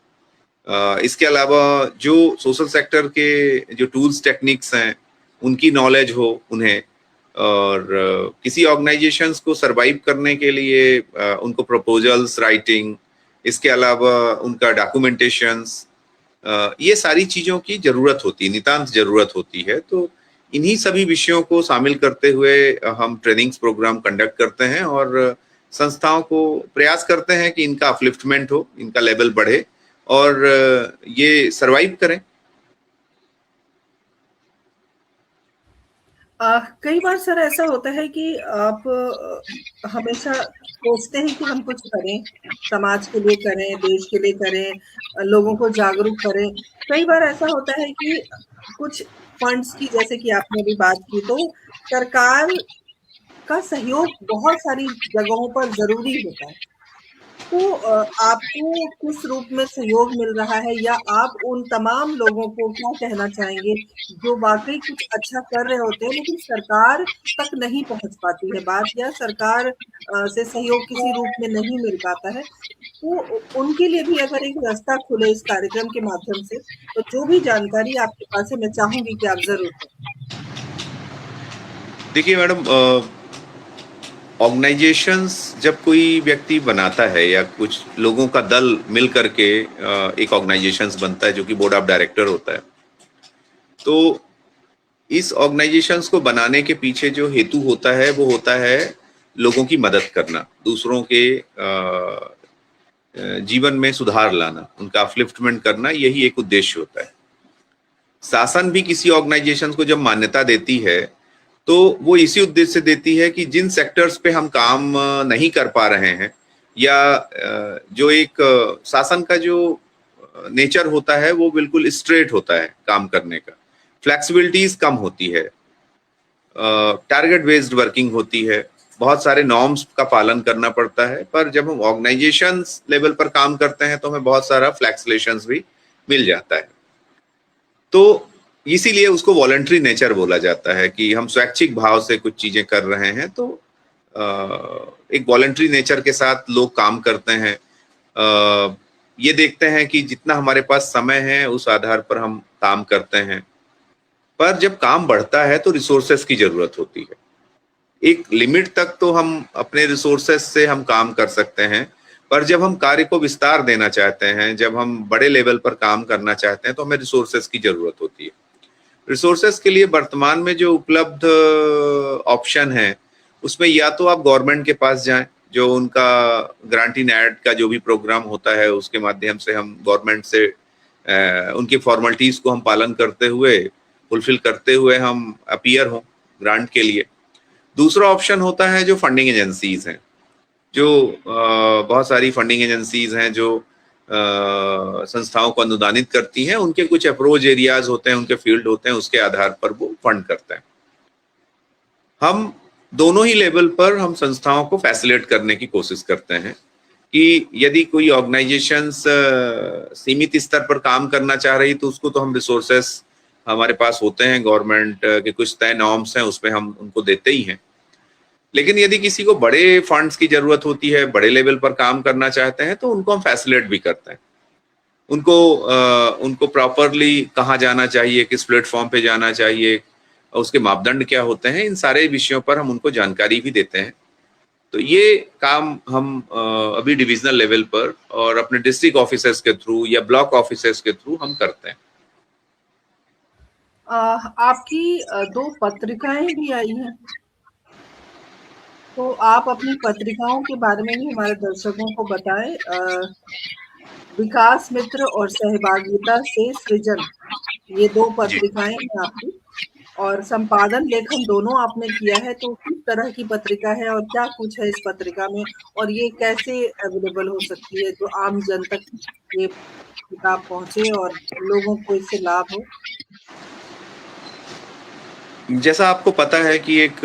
इसके अलावा जो सोशल सेक्टर के जो टूल्स टेक्निक्स हैं उनकी नॉलेज हो उन्हें, और किसी ऑर्गेनाइजेशंस को सरवाइव करने के लिए उनको प्रपोजल्स राइटिंग, इसके अलावा उनका डॉक्यूमेंटेशंस, ये सारी चीज़ों की ज़रूरत होती है, नितांत ज़रूरत होती है। तो इन्हीं सभी विषयों को शामिल करते हुए हम ट्रेनिंग्स प्रोग्राम कंडक्ट करते हैं और संस्थाओं को प्रयास करते हैं कि इनका अपलिफ्टमेंट हो, इनका लेवल बढ़े और ये सरवाइव करें।
कई बार सर ऐसा होता है कि आप हमेशा सोचते हैं कि हम कुछ करें, समाज के लिए करें, देश के लिए करें, लोगों को जागरूक करें। कई बार ऐसा होता है कि कुछ फंड्स की, जैसे कि आपने अभी बात की, तो सरकार का सहयोग बहुत सारी जगहों पर ज़रूरी होता है। तो आपको किस रूप में सहयोग मिल रहा है, या आप उन तमाम लोगों को क्या कहना चाहेंगे जो वाक़ई कुछ अच्छा कर रहे होते हैं लेकिन सरकार तक नहीं पहुँच पाती है बात, या सरकार से सहयोग किसी रूप में नहीं मिल पाता है? तो उनके लिए भी अगर एक रास्ता खुले इस कार्यक्रम के माध्यम से, तो जो भी जानकारी आपके पास है मैं चाहूँगी कि आप ज़रूर दें।
देखिए मैडम, ऑर्गेनाइजेशंस जब कोई व्यक्ति बनाता है या कुछ लोगों का दल मिल करके एक ऑर्गेनाइजेशंस बनता है जो कि बोर्ड ऑफ डायरेक्टर होता है, तो इस ऑर्गेनाइजेशंस को बनाने के पीछे जो हेतु होता है वो होता है लोगों की मदद करना, दूसरों के जीवन में सुधार लाना, उनका अपलिफ्टमेंट करना, यही एक उद्देश्य होता है। शासन भी किसी ऑर्गेनाइजेशन को जब मान्यता देती है तो वो इसी उद्देश्य से देती है कि जिन सेक्टर्स पे हम काम नहीं कर पा रहे हैं, या जो एक शासन का जो नेचर होता है वो बिल्कुल स्ट्रेट होता है काम करने का, फ्लेक्सिबिलिटीज कम होती है, टारगेट बेस्ड वर्किंग होती है, बहुत सारे नॉर्म्स का पालन करना पड़ता है। पर जब हम ऑर्गेनाइजेशन लेवल पर काम करते हैं तो हमें बहुत सारा फ्लैक्सुलेशंस भी मिल जाता है। तो इसीलिए उसको वॉलंटरी नेचर बोला जाता है कि हम स्वैच्छिक भाव से कुछ चीजें कर रहे हैं। तो एक वॉलंटरी नेचर के साथ लोग काम करते हैं, ये देखते हैं कि जितना हमारे पास समय है उस आधार पर हम काम करते हैं। पर जब काम बढ़ता है तो रिसोर्सेस की जरूरत होती है। एक लिमिट तक तो हम अपने रिसोर्सेस से हम काम कर सकते हैं, पर जब हम कार्य को विस्तार देना चाहते हैं, जब हम बड़े लेवल पर काम करना चाहते हैं, तो हमें रिसोर्सेस की जरूरत होती है। रिसोर्सेस के लिए वर्तमान में जो उपलब्ध ऑप्शन है उसमें या तो आप गवर्नमेंट के पास जाएं, जो उनका ग्रांट इन एड का जो भी प्रोग्राम होता है उसके माध्यम से हम गवर्नमेंट से उनकी फॉर्मेलिटीज को हम पालन करते हुए, फुलफिल करते हुए हम अपीयर हों ग्रांट के लिए। दूसरा ऑप्शन होता है जो फंडिंग एजेंसीज हैं, जो बहुत सारी फंडिंग एजेंसीज हैं जो संस्थाओं को अनुदानित करती हैं, उनके कुछ अप्रोच एरियाज होते हैं, उनके फील्ड होते हैं, उसके आधार पर वो फंड करते हैं। हम दोनों ही लेवल पर हम संस्थाओं को फैसिलिटेट करने की कोशिश करते हैं कि यदि कोई ऑर्गेनाइजेशन सीमित स्तर पर काम करना चाह रही तो उसको तो हम रिसोर्सेस हमारे पास होते हैं, गवर्नमेंट के कुछ तय नॉर्म्स हैं उसमें हम उनको देते ही हैं। लेकिन यदि किसी को बड़े फंड्स की जरूरत होती है, बड़े लेवल पर काम करना चाहते हैं, तो उनको हम फैसिलिटेट भी करते हैं। उनको प्रॉपरली कहाँ जाना चाहिए, किस प्लेटफॉर्म पे जाना चाहिए, उसके मापदंड क्या होते हैं, इन सारे विषयों पर हम उनको जानकारी भी देते हैं। तो ये काम हम अभी डिविजनल लेवल पर और अपने डिस्ट्रिक्ट ऑफिसर्स के थ्रू या ब्लॉक ऑफिसर्स के थ्रू हम करते हैं।
आपकी 2 पत्रिकाएँ भी आई हैं। तो आप अपनी पत्रिकाओं के बारे में भी हमारे दर्शकों को बताएँ। विकास मित्र और सहभागिता से सृजन, ये 2
जी,
पत्रिकाएँ हैं आपकी, और संपादन लेखन दोनों आपने किया है। तो किस तरह की पत्रिका है और क्या कुछ है इस पत्रिका में, और ये कैसे अवेलेबल हो सकती है जो आम जन तक ये किताब पहुँचे और लोगों को इससे लाभ हो?
जैसा आपको पता है कि एक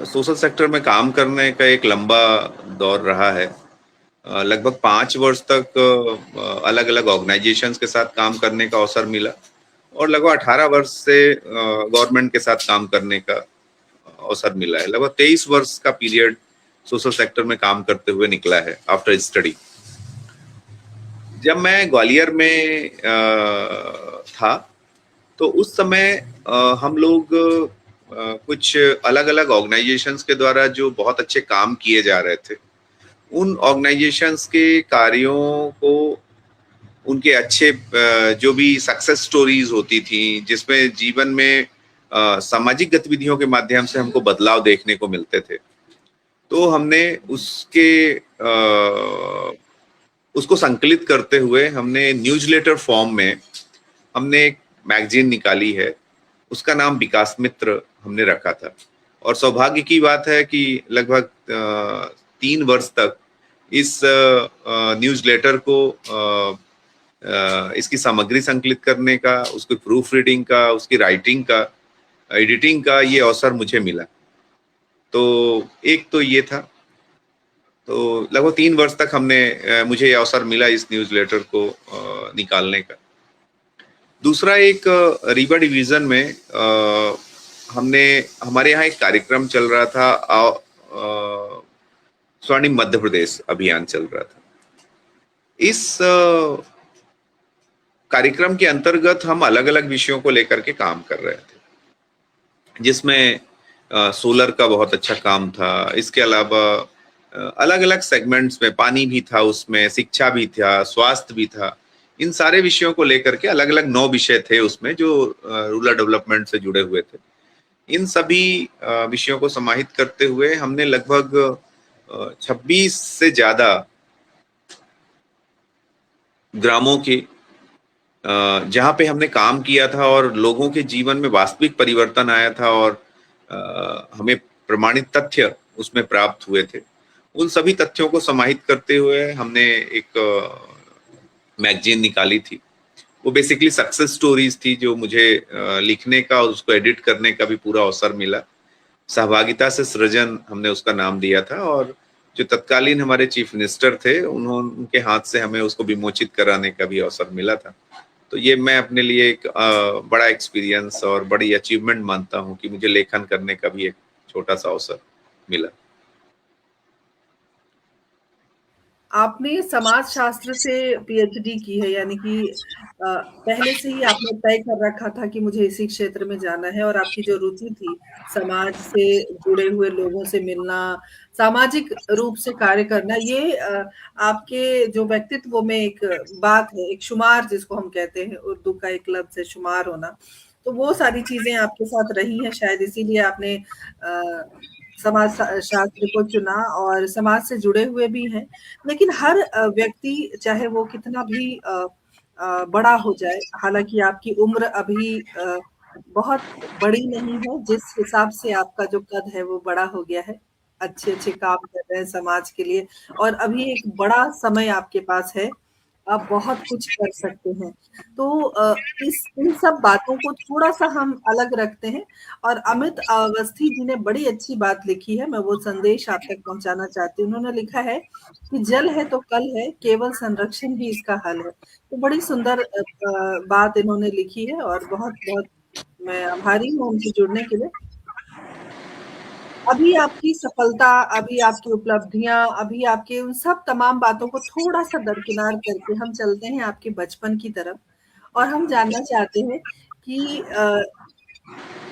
सोशल सेक्टर में काम करने का एक लंबा दौर रहा है। लगभग 5 वर्ष तक अलग अलग ऑर्गेनाइजेशंस के साथ काम करने का अवसर मिला, और लगभग 18 वर्ष से गवर्नमेंट के साथ काम करने का अवसर मिला है। लगभग 23 वर्ष का पीरियड सोशल सेक्टर में काम करते हुए निकला है आफ्टर स्टडी। जब मैं ग्वालियर में था तो उस समय हम लोग कुछ अलग अलग ऑर्गेनाइजेशंस के द्वारा जो बहुत अच्छे काम किए जा रहे थे, उन ऑर्गेनाइजेशंस के कार्यों को, उनके अच्छे जो भी सक्सेस स्टोरीज होती थी जिसमें जीवन में सामाजिक गतिविधियों के माध्यम से हमको बदलाव देखने को मिलते थे, तो हमने उसको संकलित करते हुए हमने न्यूज़लेटर फॉर्म में हमने एक मैगजीन निकाली है। उसका नाम विकास मित्र हमने रखा था। और सौभाग्य की बात है कि लगभग 3 वर्ष तक इस न्यूज़लेटर को इसकी सामग्री संकलित करने का, उसकी प्रूफ रीडिंग का, उसकी राइटिंग का, एडिटिंग का ये अवसर मुझे मिला। तो एक तो ये था। तो लगभग 3 वर्ष तक मुझे ये अवसर मिला इस न्यूज़लेटर को निकालने का। दूसरा एक रीवा डिवीज़न में हमारे यहाँ एक कार्यक्रम चल रहा था, स्वर्णिम मध्य प्रदेश अभियान चल रहा था। इस कार्यक्रम के अंतर्गत हम अलग-अलग विषयों को लेकर के काम कर रहे थे, जिसमें सोलर का बहुत अच्छा काम था। इसके अलावा अलग-अलग सेगमेंट्स में पानी भी था, उसमें शिक्षा भी था, स्वास्थ्य भी था। इन सारे विषयों को लेकर के अलग-अलग 9 विषय थे उसमें, जो रूरल डेवलपमेंट से जुड़े हुए थे। इन सभी विषयों को समाहित करते हुए हमने लगभग 26 से ज्यादा ग्रामों के जहाँ पे हमने काम किया था और लोगों के जीवन में वास्तविक परिवर्तन आया था और हमें प्रमाणित तथ्य उसमें प्राप्त हुए थे। उन सभी तथ्यों को समाहित करते हुए हमने एक मैगजीन निकाली थी। वो बेसिकली सक्सेस स्टोरीज थी, जो मुझे लिखने का और उसको एडिट करने का भी पूरा अवसर मिला। सहभागिता से सृजन हमने उसका नाम दिया था, और जो तत्कालीन हमारे चीफ मिनिस्टर थे उनके हाथ से हमें उसको विमोचित कराने का भी अवसर मिला था। तो ये मैं अपने लिए एक बड़ा एक्सपीरियंस और बड़ी अचीवमेंट मानता हूँ कि मुझे लेखन करने का भी एक छोटा सा अवसर मिला।
आपने समाज शास्त्र से पीएचडी की है, यानी कि पहले से ही आपने तय कर रखा था कि मुझे इसी क्षेत्र में जाना है, और आपकी जो रुचि थी समाज से जुड़े हुए लोगों से मिलना, सामाजिक रूप से कार्य करना, ये आपके जो व्यक्तित्व में एक बात है, एक शुमार जिसको हम कहते हैं, उर्दू का एक लफ्ज है शुमार होना। तो वो सारी चीजें आपके साथ रही हैं, शायद इसीलिए आपने समाज शास्त्र को चुना और समाज से जुड़े हुए भी हैं। लेकिन हर व्यक्ति, चाहे वो कितना भी बड़ा हो जाए, हालांकि आपकी उम्र अभी बहुत बड़ी नहीं है, जिस हिसाब से आपका जो कद है वो बड़ा हो गया है, अच्छे अच्छे काम कर रहे हैं समाज के लिए, और अभी एक बड़ा समय आपके पास है, आप बहुत कुछ कर सकते हैं। तो इन सब बातों को थोड़ा-सा हम अलग रखते हैं, और अमित अवस्थी जी ने बड़ी अच्छी बात लिखी है, मैं वो संदेश आप तक पहुँचाना चाहती हूँ। उन्होंने लिखा है कि जल है तो कल है, केवल संरक्षण ही इसका हल है। तो बड़ी सुंदर बात इन्होंने लिखी है, और बहुत-बहुत मैं आभारी हूँ उनसे जुड़ने के लिए। अभी आपकी सफलता, अभी आपकी उपलब्धियाँ, अभी आपके उन सब तमाम बातों को थोड़ा-सा दरकिनार करके हम चलते हैं आपके बचपन की तरफ, और हम जानना चाहते हैं कि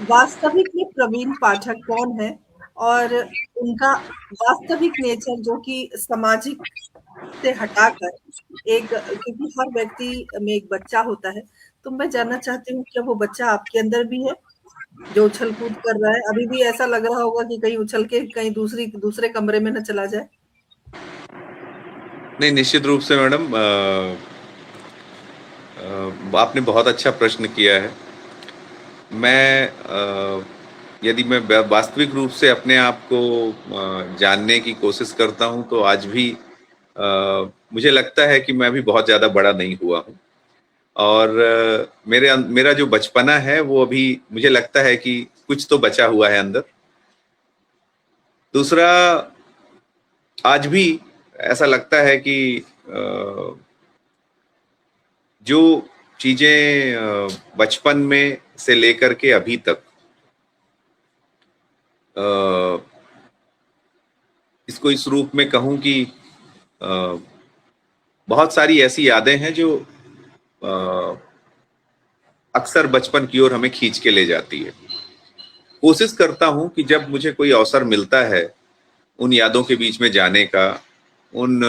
वास्तविक में प्रवीण पाठक कौन है, और उनका वास्तविक नेचर जो कि सामाजिक से हटाकर एक, क्योंकि हर व्यक्ति में एक बच्चा होता है, तो मैं जानना चाहती हूँ क्या वो बच्चा आपके अंदर भी है, जो उछल-कूद कर रहा है? अभी भी ऐसा लग रहा होगा कि कहीं उछल के कहीं दूसरे कमरे में ना चला जाए?
नहीं, निश्चित रूप से मैडम, आपने बहुत अच्छा प्रश्न किया है। यदि मैं वास्तविक रूप से अपने आप को जानने की कोशिश करता हूं, तो आज भी मुझे लगता है कि मैं भी बहुत ज्यादा बड़ा नहीं हुआ हूं, और मेरा जो बचपना है वो अभी मुझे लगता है कि कुछ तो बचा हुआ है अंदर। दूसरा, आज भी ऐसा लगता है कि जो चीजें बचपन में से लेकर के अभी तक, इसको इस रूप में कहूं कि बहुत सारी ऐसी यादें हैं जो अक्सर बचपन की ओर हमें खींच के ले जाती है। कोशिश करता हूं कि जब मुझे कोई अवसर मिलता है उन यादों के बीच में जाने का, उन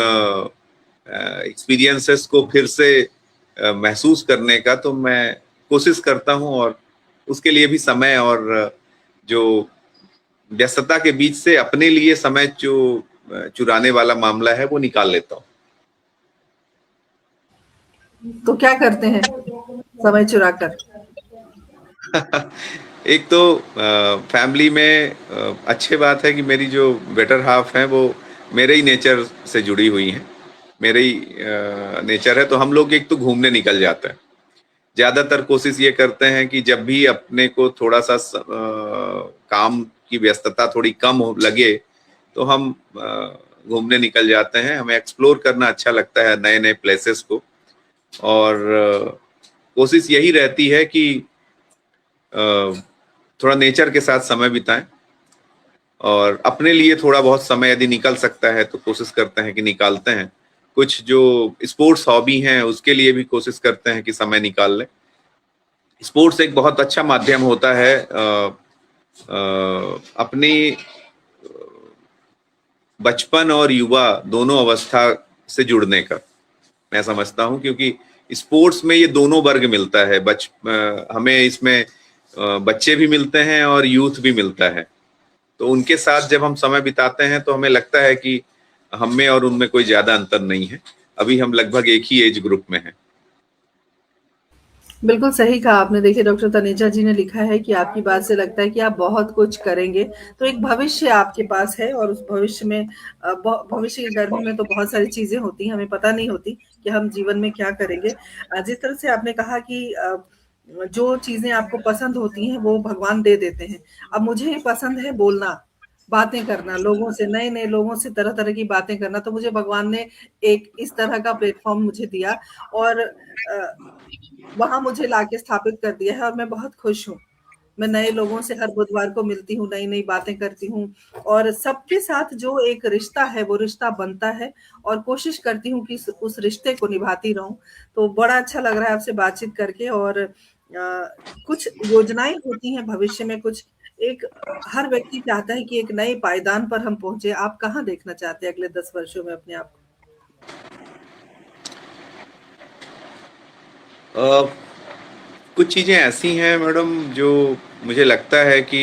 एक्सपीरियंसेस को फिर से महसूस करने का, तो मैं कोशिश करता हूं, और उसके लिए भी समय और जो व्यस्तता के बीच से अपने लिए समय जो चुराने वाला मामला है वो निकाल लेता हूं।
तो क्या करते हैं समय चुराकर?
एक तो फैमिली में अच्छी बात है कि मेरी जो बेटर हाफ है वो मेरे ही नेचर से जुड़ी हुई हैं, मेरे ही नेचर है, तो हम लोग एक तो घूमने निकल जाते हैं। ज्यादातर कोशिश ये करते हैं कि जब भी अपने को थोड़ा सा काम की व्यस्तता थोड़ी कम लगे, तो हम घूमने निकल जाते हैं। हमें एक्सप्लोर करना अच्छा लगता है नए नए प्लेसेस को, और कोशिश यही रहती है कि थोड़ा नेचर के साथ समय बिताएं, और अपने लिए थोड़ा बहुत समय यदि निकल सकता है तो कोशिश करते हैं कि निकालते हैं। कुछ जो स्पोर्ट्स हॉबी हैं उसके लिए भी कोशिश करते हैं कि समय निकाल लें। स्पोर्ट्स एक बहुत अच्छा माध्यम होता है अपनी बचपन और युवा दोनों अवस्था से जुड़ने का, मैं समझता हूं, क्योंकि स्पोर्ट्स में ये दोनों वर्ग मिलता है। हमें इसमें बच्चे भी मिलते हैं और यूथ भी मिलता है। तो उनके साथ जब हम समय बिताते हैं तो हमें लगता है कि हम में और उनमें कोई ज्यादा अंतर नहीं है। अभी हम लगभग एक ही एज ग्रुप में हैं।
बिल्कुल सही कहा आपने। देखिए डॉक्टर तनेजा जी ने लिखा है कि आपकी बात से लगता है कि आप बहुत कुछ करेंगे, तो एक भविष्य आपके पास है और उस भविष्य में भविष्य के गर्भ में तो बहुत सारी चीज़ें होती हैं, हमें पता नहीं होती कि हम जीवन में क्या करेंगे। जिस तरह से आपने कहा कि जो चीज़ें आपको पसंद होती हैं वो भगवान दे देते हैं। अब मुझे पसंद है बोलना, बातें करना, लोगों से नए-नए लोगों से तरह-तरह की बातें करना, तो मुझे भगवान ने एक इस तरह का प्लेटफ़ॉर्म मुझे दिया और वहाँ मुझे लाके स्थापित कर दिया है और मैं बहुत खुश हूँ। मैं नए लोगों से हर बुधवार को मिलती हूँ, नई-नई बातें करती हूँ और सबके साथ जो एक रिश्ता है, वो रिश्ता बनता है और कोशिश करती हूँ कि उस रिश्ते को निभाती रहूँ। तो बड़ा अच्छा लग रहा है आपसे बातचीत करके और कुछ योजनाएँ होती हैं भविष्य में कुछ एक हर व्यक्ति चाहता है कि एक नए पायदान पर हम पहुँचे। आप कहाँ देखना चाहते हैं अगले 10 वर्षों में अपने आप को?
अ, कुछ चीजें ऐसी हैं मैडम जो मुझे लगता है कि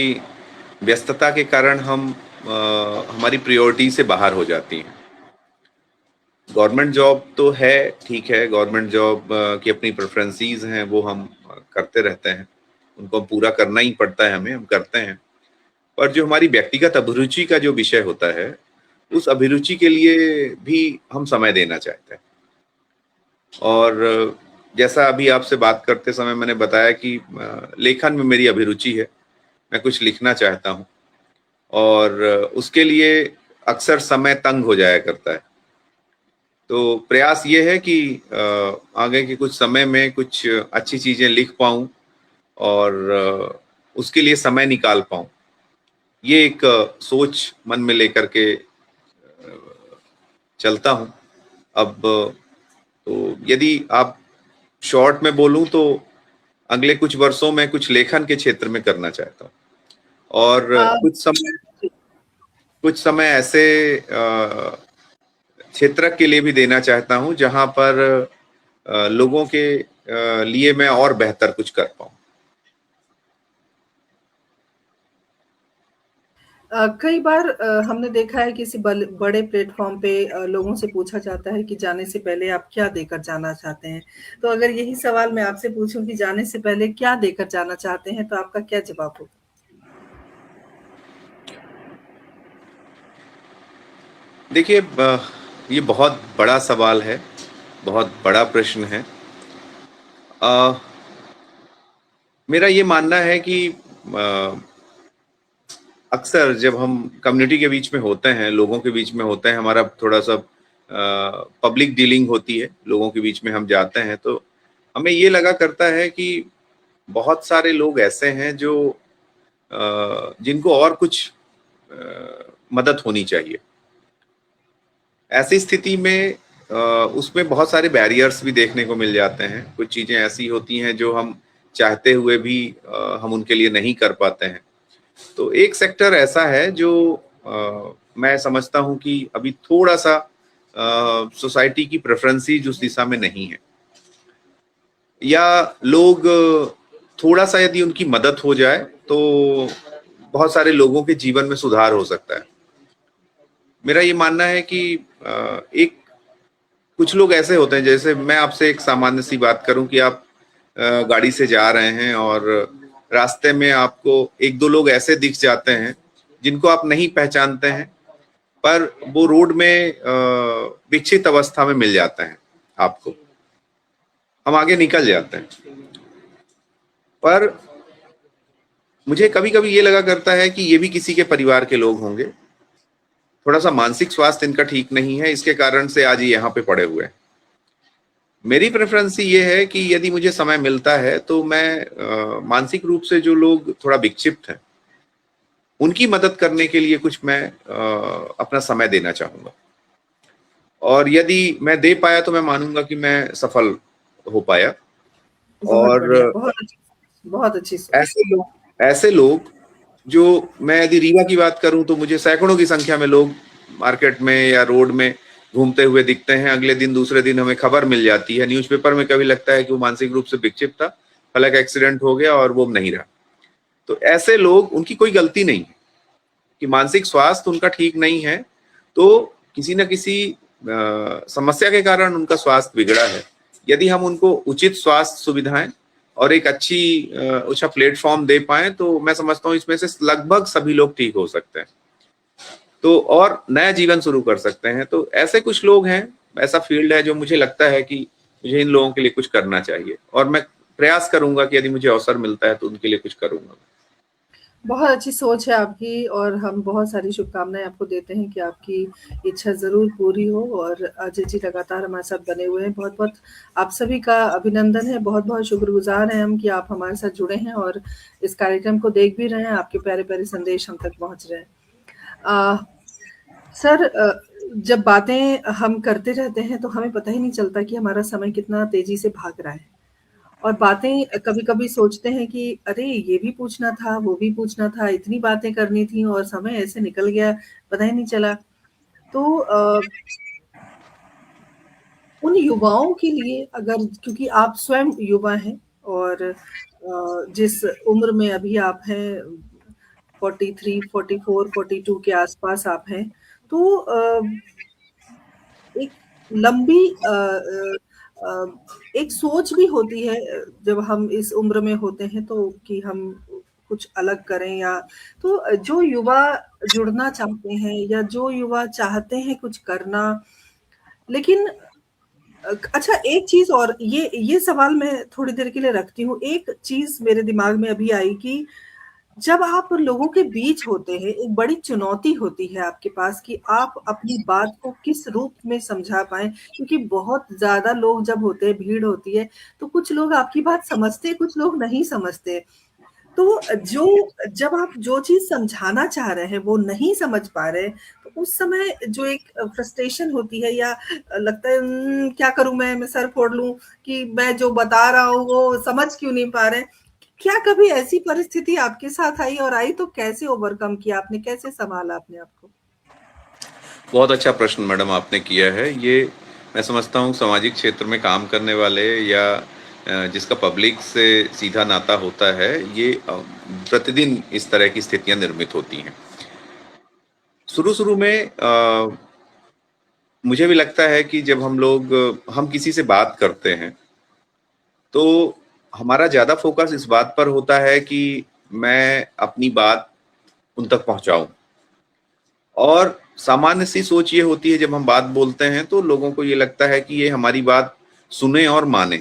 व्यस्तता के कारण हमारी प्रायोरिटी से बाहर हो जाती हैं। गवर्नमेंट जॉब तो है, ठीक है, गवर्नमेंट जॉब की अपनी प्रेफरेंसीज हैं, वो हम करते रहते हैं, उनको पूरा करना ही पड़ता है, हमें हम करते हैं। पर जो हमारी व्यक्तिगत अभिरुचि का जो विषय होता है, उस अभिरुचि के लिए भी हम समय देना चाहते हैं। और जैसा अभी आपसे बात करते समय मैंने बताया कि लेखन में मेरी अभिरुचि है, मैं कुछ लिखना चाहता हूँ, और उसके लिए अक्सर समय तंग हो जाया करता है। तो प्रयास ये है कि आगे के कुछ समय में कुछ अच्छी चीजें लिख पाऊं और उसके लिए समय निकाल पाऊं। ये एक सोच मन में लेकर के चलता हूं। अब तो यदि आप शॉर्ट में बोलूं तो अगले कुछ वर्षों में कुछ लेखन के क्षेत्र में करना चाहता हूं, और
अ,
कुछ समय ऐसे क्षेत्र के लिए भी देना चाहता हूं जहां पर लोगों के लिए मैं और बेहतर कुछ कर पाऊं।
कई बार हमने देखा है किसी बड़े प्लेटफॉर्म पे लोगों से पूछा जाता है कि जाने से पहले आप क्या देकर जाना चाहते हैं? तो अगर यही सवाल मैं आपसे पूछूं कि जाने से पहले क्या देकर जाना चाहते हैं, तो आपका क्या जवाब होगा?
देखिए, ये बहुत बड़ा सवाल है, बहुत बड़ा प्रश्न है। अ, मेरा ये मानना है कि अक्सर जब हम कम्युनिटी के बीच में होते हैं, लोगों के बीच में होते हैं, हमारा थोड़ा सा पब्लिक डीलिंग होती है, लोगों के बीच में हम जाते हैं, तो हमें ये लगा करता है कि बहुत सारे लोग ऐसे हैं जो जिनको और कुछ मदद होनी चाहिए। ऐसी स्थिति में उसमें बहुत सारे बैरियर्स भी देखने को मिल जाते हैं। कुछ चीजें ऐसी होती हैं जो हम चाहते हुए भी हम उनके लिए नहीं कर पाते हैं। तो एक सेक्टर ऐसा है जो मैं समझता हूं कि अभी थोड़ा सा सोसाइटी की प्रेफरेंसीज उस दिशा में नहीं है, या लोग थोड़ा सा यदि उनकी मदद हो जाए तो बहुत सारे लोगों के जीवन में सुधार हो सकता है। मेरा ये मानना है कि एक कुछ लोग ऐसे होते हैं, जैसे मैं आपसे एक सामान्य सी बात करूं कि आप गाड़ी से जा रहे हैं और रास्ते में आपको एक दो लोग ऐसे दिख जाते हैं जिनको आप नहीं पहचानते हैं, पर वो रोड में विकसित अवस्था में मिल जाते हैं आपको, हम आगे निकल जाते हैं। पर मुझे कभी कभी ये लगा करता है कि ये भी किसी के परिवार के लोग होंगे, थोड़ा सा मानसिक स्वास्थ्य इनका ठीक नहीं है, इसके कारण से आज ये यहाँ पे पड़े हुए हैं। मेरी प्रेफरेंस ये है कि यदि मुझे समय मिलता है तो मैं मानसिक रूप से जो लोग थोड़ा विक्षिप्त हैं उनकी मदद करने के लिए कुछ मैं अपना समय देना चाहूंगा, और यदि मैं दे पाया तो मैं मानूंगा कि मैं सफल हो पाया।
बहुत
और
बढ़िया, बहुत अच्छी सोच।
ऐसे लोग जो, मैं यदि रीवा की बात करूं तो मुझे सैकड़ों की संख्या में लोग मार्केट में या रोड में घूमते हुए दिखते हैं। अगले दिन दूसरे दिन हमें खबर मिल जाती है, न्यूज़पेपर में कभी लगता है कि वो मानसिक रूप से विक्षिप्त था, हालांकि एक्सीडेंट हो गया और वो नहीं रहा। तो ऐसे लोग, उनकी कोई गलती नहीं है कि मानसिक स्वास्थ्य उनका ठीक नहीं है, तो किसी न किसी समस्या के कारण उनका स्वास्थ्य बिगड़ा है। यदि हम उनको उचित स्वास्थ्य सुविधाएं और एक अच्छा प्लेटफॉर्म दे पाए तो मैं समझता हूँ इसमें से लगभग सभी लोग ठीक हो सकते हैं, तो और नया जीवन शुरू कर सकते हैं। तो ऐसे कुछ लोग हैं, ऐसा फील्ड है जो मुझे लगता है कि मुझे इन लोगों के लिए कुछ करना चाहिए, और मैं प्रयास करूंगा कि यदि मुझे अवसर मिलता है तो उनके लिए कुछ करूंगा।
बहुत अच्छी सोच है आपकी, और हम बहुत सारी शुभकामनाएं आपको देते हैं कि आपकी इच्छा ज़रूर पूरी हो। और अजय जी लगातार हमारे साथ बने हुए हैं, बहुत-बहुत आप सभी का अभिनंदन है, बहुत-बहुत शुक्रगुज़ार हैं हम कि आप हमारे साथ जुड़े हैं और इस कार्यक्रम को देख भी रहे हैं, आपके प्यारे-प्यारे संदेश हम तक पहुँच रहे हैं। सर, जब बातें हम करते रहते हैं तो हमें पता ही नहीं चलता कि हमारा समय कितना तेज़ी से भाग रहा है। और बातें कभी-कभी सोचते हैं कि अरे! ये भी पूछना था, वो भी पूछना था, इतनी बातें करनी थी और समय ऐसे निकल गया, पता ही नहीं चला। तो उन युवाओं के लिए, अगर, क्योंकि आप स्वयं युवा हैं और जिस उम्र में अभी आप हैं, 43, 44, 42 के आस-पास आप हैं, तो एक लंबी एक सोच भी होती है जब हम इस उम्र में होते हैं, तो कि हम कुछ अलग करें, या तो जो युवा जुड़ना चाहते हैं या जो युवा चाहते हैं कुछ करना, लेकिन अच्छा, एक चीज़ और, ये सवाल मैं थोड़ी देर के लिए रखती हूँ। एक चीज़ मेरे दिमाग में अभी आई कि जब आप लोगों के बीच होते हैं, एक बड़ी चुनौती होती है आपके पास कि आप अपनी बात को किस रूप में समझा पाएँ, क्योंकि बहुत ज़्यादा लोग जब होते हैं, भीड़ होती है, तो कुछ लोग आपकी बात समझते हैं, कुछ लोग नहीं समझते। तो जब आप जो चीज़ समझाना चाह रहे हैं, वो नहीं समझ पा रहे हैं, तो उस समय जो एक फ्रस्ट्रेशन होती है, या लगता है क्या करूँ मैं सर फोड़ लूँ कि मैं जो बता रहा हूँ, वो समझ क्यों नहीं पा रहे हैं? क्या कभी ऐसी परिस्थिति आपके साथ आई, और आई तो कैसे ओवरकम किया आपने? कैसे सँभाला अपने आप को?
बहुत अच्छा प्रश्न मैडम आपने किया है। ये मैं समझता हूँ सामाजिक क्षेत्र में काम करने वाले या जिसका पब्लिक से सीधा नाता होता है, ये प्रतिदिन इस तरह की स्थितियां निर्मित होती हैं। शुरू में मुझे भी लगता है कि जब हम किसी से बात करते हैं तो हमारा ज्यादा फोकस इस बात पर होता है कि मैं अपनी बात उन तक पहुंचाऊं, और सामान्य सी सोच ये होती है जब हम बात बोलते हैं तो लोगों को ये लगता है कि ये हमारी बात सुने और माने,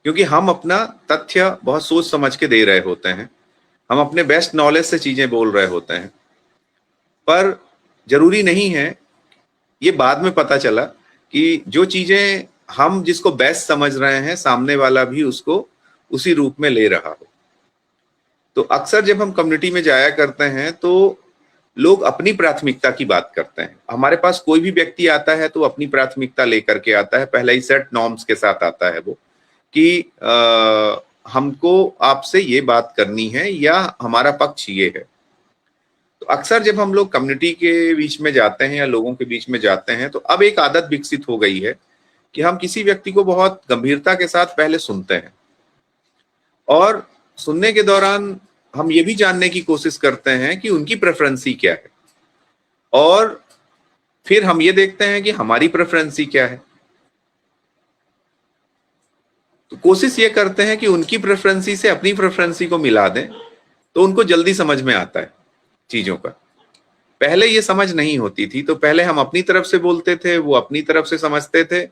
क्योंकि हम अपना तथ्य बहुत सोच समझ के दे रहे होते हैं, हम अपने बेस्ट नॉलेज से चीजें बोल रहे होते हैं। पर जरूरी नहीं है, ये बाद में पता चला कि जो चीजें हम जिसको बेस्ट समझ रहे हैं, सामने वाला भी उसको उसी रूप में ले रहा हो। तो अक्सर जब हम कम्युनिटी में जाया करते हैं तो लोग अपनी प्राथमिकता की बात करते हैं। हमारे पास कोई भी व्यक्ति आता है तो अपनी प्राथमिकता लेकर के आता है, पहले ही सेट नॉर्म्स के साथ आता है वो, कि हमको आपसे ये बात करनी है या हमारा पक्ष ये है। तो अक्सर जब हम लोग कम्युनिटी के बीच में जाते हैं या लोगों के बीच में जाते हैं तो अब एक आदत विकसित हो गई है कि हम किसी व्यक्ति को बहुत गंभीरता के साथ पहले सुनते हैं, और सुनने के दौरान हम ये भी जानने की कोशिश करते हैं कि उनकी प्रेफरेंस क्या है, और फिर हम ये देखते हैं कि हमारी प्रेफरेंस क्या है। तो कोशिश ये करते हैं कि उनकी प्रेफरेंस से अपनी प्रेफरेंस को मिला दें, तो उनको जल्दी समझ में आता है चीजों का। पहले ये समझ नहीं होती थी, तो पहले हम अपनी तरफ से बोलते थे, वो अपनी तरफ से समझते थे,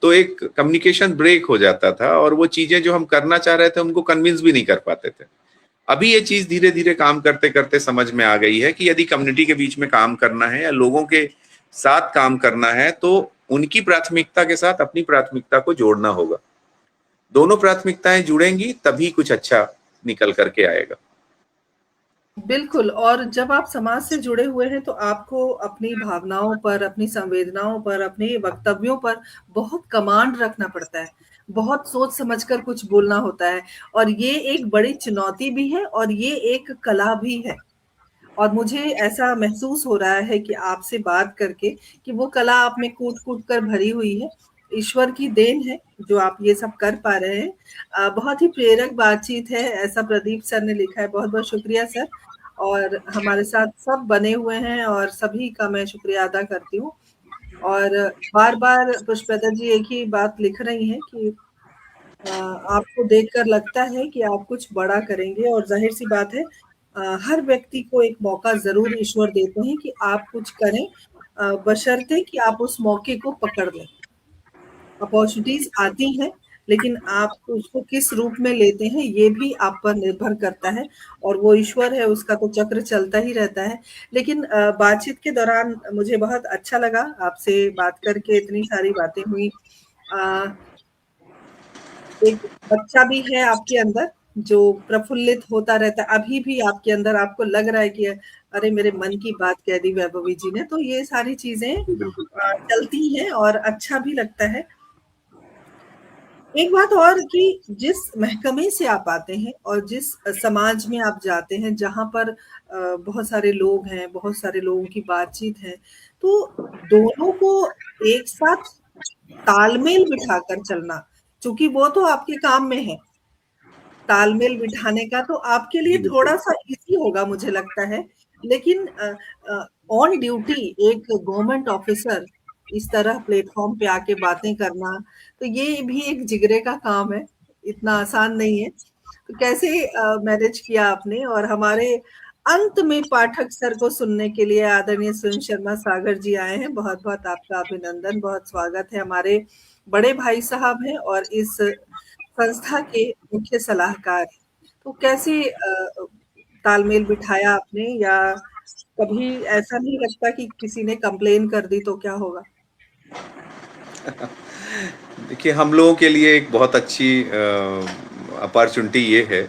तो एक कम्युनिकेशन ब्रेक हो जाता था और वो चीजें जो हम करना चाह रहे थे उनको कन्विंस भी नहीं कर पाते थे। अभी ये चीज धीरे धीरे काम करते करते समझ में आ गई है कि यदि कम्युनिटी के बीच में काम करना है या लोगों के साथ काम करना है तो उनकी प्राथमिकता के साथ अपनी प्राथमिकता को जोड़ना होगा। दोनों प्राथमिकताएं जुड़ेंगी तभी कुछ अच्छा निकल करके आएगा।
बिल्कुल, और जब आप समाज से जुड़े हुए हैं तो आपको अपनी भावनाओं पर, अपनी संवेदनाओं पर, अपने वक्तव्यों पर बहुत कमांड रखना पड़ता है। बहुत सोच समझ कर कुछ बोलना होता है, और ये एक बड़ी चुनौती भी है और ये एक कला भी है। और मुझे ऐसा महसूस हो रहा है कि आपसे बात करके कि वो कला आप में कूट-कूट कर भरी हुई है। ईश्वर की देन है जो आप ये सब कर पा रहे हैं। बहुत ही प्रेरक बातचीत है, ऐसा प्रदीप सर ने लिखा है। बहुत-बहुत शुक्रिया सर, और हमारे साथ सब बने हुए हैं और सभी का मैं शुक्रिया अदा करती हूँ। और बार-बार पुष्पलता जी एक ही बात लिख रही हैं कि आपको देखकर लगता है कि आप कुछ बड़ा करेंगे, और ज़ाहिर-सी बात है हर व्यक्ति को एक मौका ज़रूर ईश्वर देते हैं कि आप कुछ करें, बशर्ते कि आप उस मौके को पकड़ लें। अपॉर्च्युनिटीज़ आती हैं, लेकिन आप उसको किस रूप में लेते हैं, ये भी आप पर निर्भर करता है, और वो ईश्वर है, उसका तो चक्र चलता ही रहता है। लेकिन बातचीत के दौरान मुझे बहुत अच्छा लगा, आपसे बात करके इतनी सारी बातें हुई। अ, एक बच्चा भी है आपके अंदर, जो प्रफुल्लित होता रहता है, अभी भी आपके अंदर आपको लग रहा है कि अरे! मेरे मन की बात कह दी वैभवी जी ने, तो ये सारी चीज़ें
बिल्कुल।
चलती हैं और अच्छा भी लगता है। एक बात और कि जिस महकमे से आप आते हैं और जिस समाज में आप जाते हैं, जहाँ पर बहुत सारे लोग हैं, बहुत सारे लोगों की बातचीत है, तो दोनों को एक साथ तालमेल बिठाकर चलना, चूँकि वो तो आपके काम में है, तालमेल बिठाने का तो आपके लिए
जी बिल्कुल।
थोड़ा-सा ईज़ी होगा मुझे लगता है। लेकिन ऑन ड्यूटी एक गवर्नमेंट ऑफ़िसर इस तरह प्लेटफ़ॉर्म पे आके बातें करना, तो ये भी एक जिगरे का काम है, इतना आसान नहीं है। तो कैसे मैनेज किया आपने? और हमारे अंत में पाठक सर को सुनने के लिए आदरणीय सुनील शर्मा सागर जी आए हैं। बहुत-बहुत आपका अभिनंदन, बहुत स्वागत है। हमारे बड़े भाई साहब हैं और इस संस्था के मुख्य सलाहकार हैं। तो कैसे तालमेल बिठाया आपने, या कभी ऐसा नहीं लगता कि किसी ने कंप्लेन कर दी तो क्या होगा?
देखिए, हम लोगों के लिए एक बहुत अच्छी अपॉर्चुनिटी ये है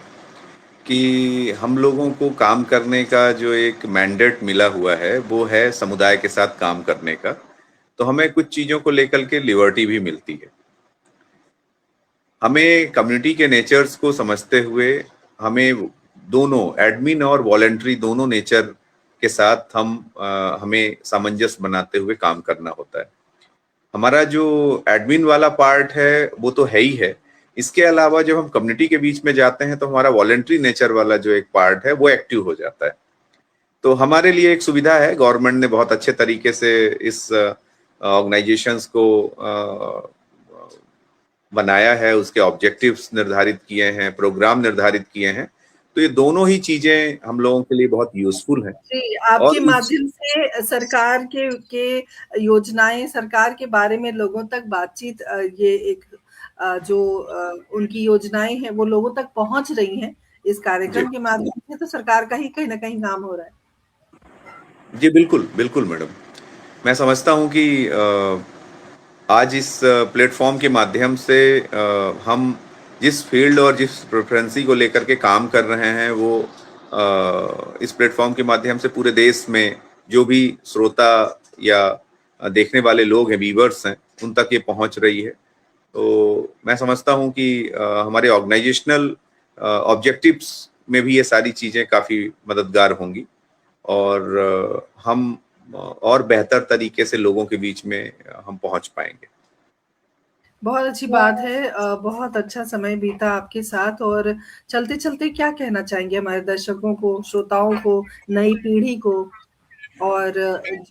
कि हम लोगों को काम करने का जो एक मैंडेट मिला हुआ है, वो है समुदाय के साथ काम करने का। तो हमें कुछ चीज़ों को लेकर के लिबर्टी भी मिलती है। हमें कम्युनिटी के नेचर्स को समझते हुए हमें दोनों एडमिन और वॉलंटरी दोनों नेचर के साथ हमें सामंजस्य बनाते हुए काम करना होता है। हमारा जो एडमिन वाला पार्ट है वो तो है ही है। इसके अलावा जब हम कम्युनिटी के बीच में जाते हैं तो हमारा वॉलंटरी नेचर वाला जो एक पार्ट है वो एक्टिव हो जाता है। तो हमारे लिए एक सुविधा है, गवर्नमेंट ने बहुत अच्छे तरीके से इस ऑर्गेनाइजेशंस को बनाया है, उसके ऑब्जेक्टिव्स निर्धारित किए हैं, प्रोग्राम निर्धारित किए हैं। तो ये दोनों ही चीजें हम लोगों के लिए बहुत यूजफुल हैं।
जी, आपके
और इस
माध्यम से सरकार के योजनाएँ, सरकार के बारे में लोगों तक बातचीत, ये एक जो उनकी योजनाएँ हैं, वो लोगों तक पहुँच रही हैं। इस
जी
कार्यक्रम के माध्यम से तो सरकार का ही कहीं न कहीं काम हो रहा है।
जी बिल्कुल बिल्कुल मैडम। मैं समझता हूँ कि आज इस प्लेटफॉर्म के माध्यम से हम जिस फील्ड और जिस प्रेफरेंसी को लेकर के काम कर रहे हैं वो इस प्लेटफॉर्म के माध्यम से पूरे देश में जो भी श्रोता या देखने वाले लोग हैं, व्यूअर्स हैं, उन तक ये पहुंच रही है। तो मैं समझता हूँ कि हमारे ऑर्गेनाइजेशनल ऑब्जेक्टिव्स में भी ये सारी चीज़ें काफ़ी मददगार होंगी और हम और बेहतर तरीके से लोगों के बीच में हम पहुंच पाएंगे।
बहुत अच्छी बात है। बहुत अच्छा समय बीता आपके साथ, और चलते-चलते क्या कहना चाहेंगे हमारे दर्शकों को, श्रोताओं को, नई पीढ़ी को, और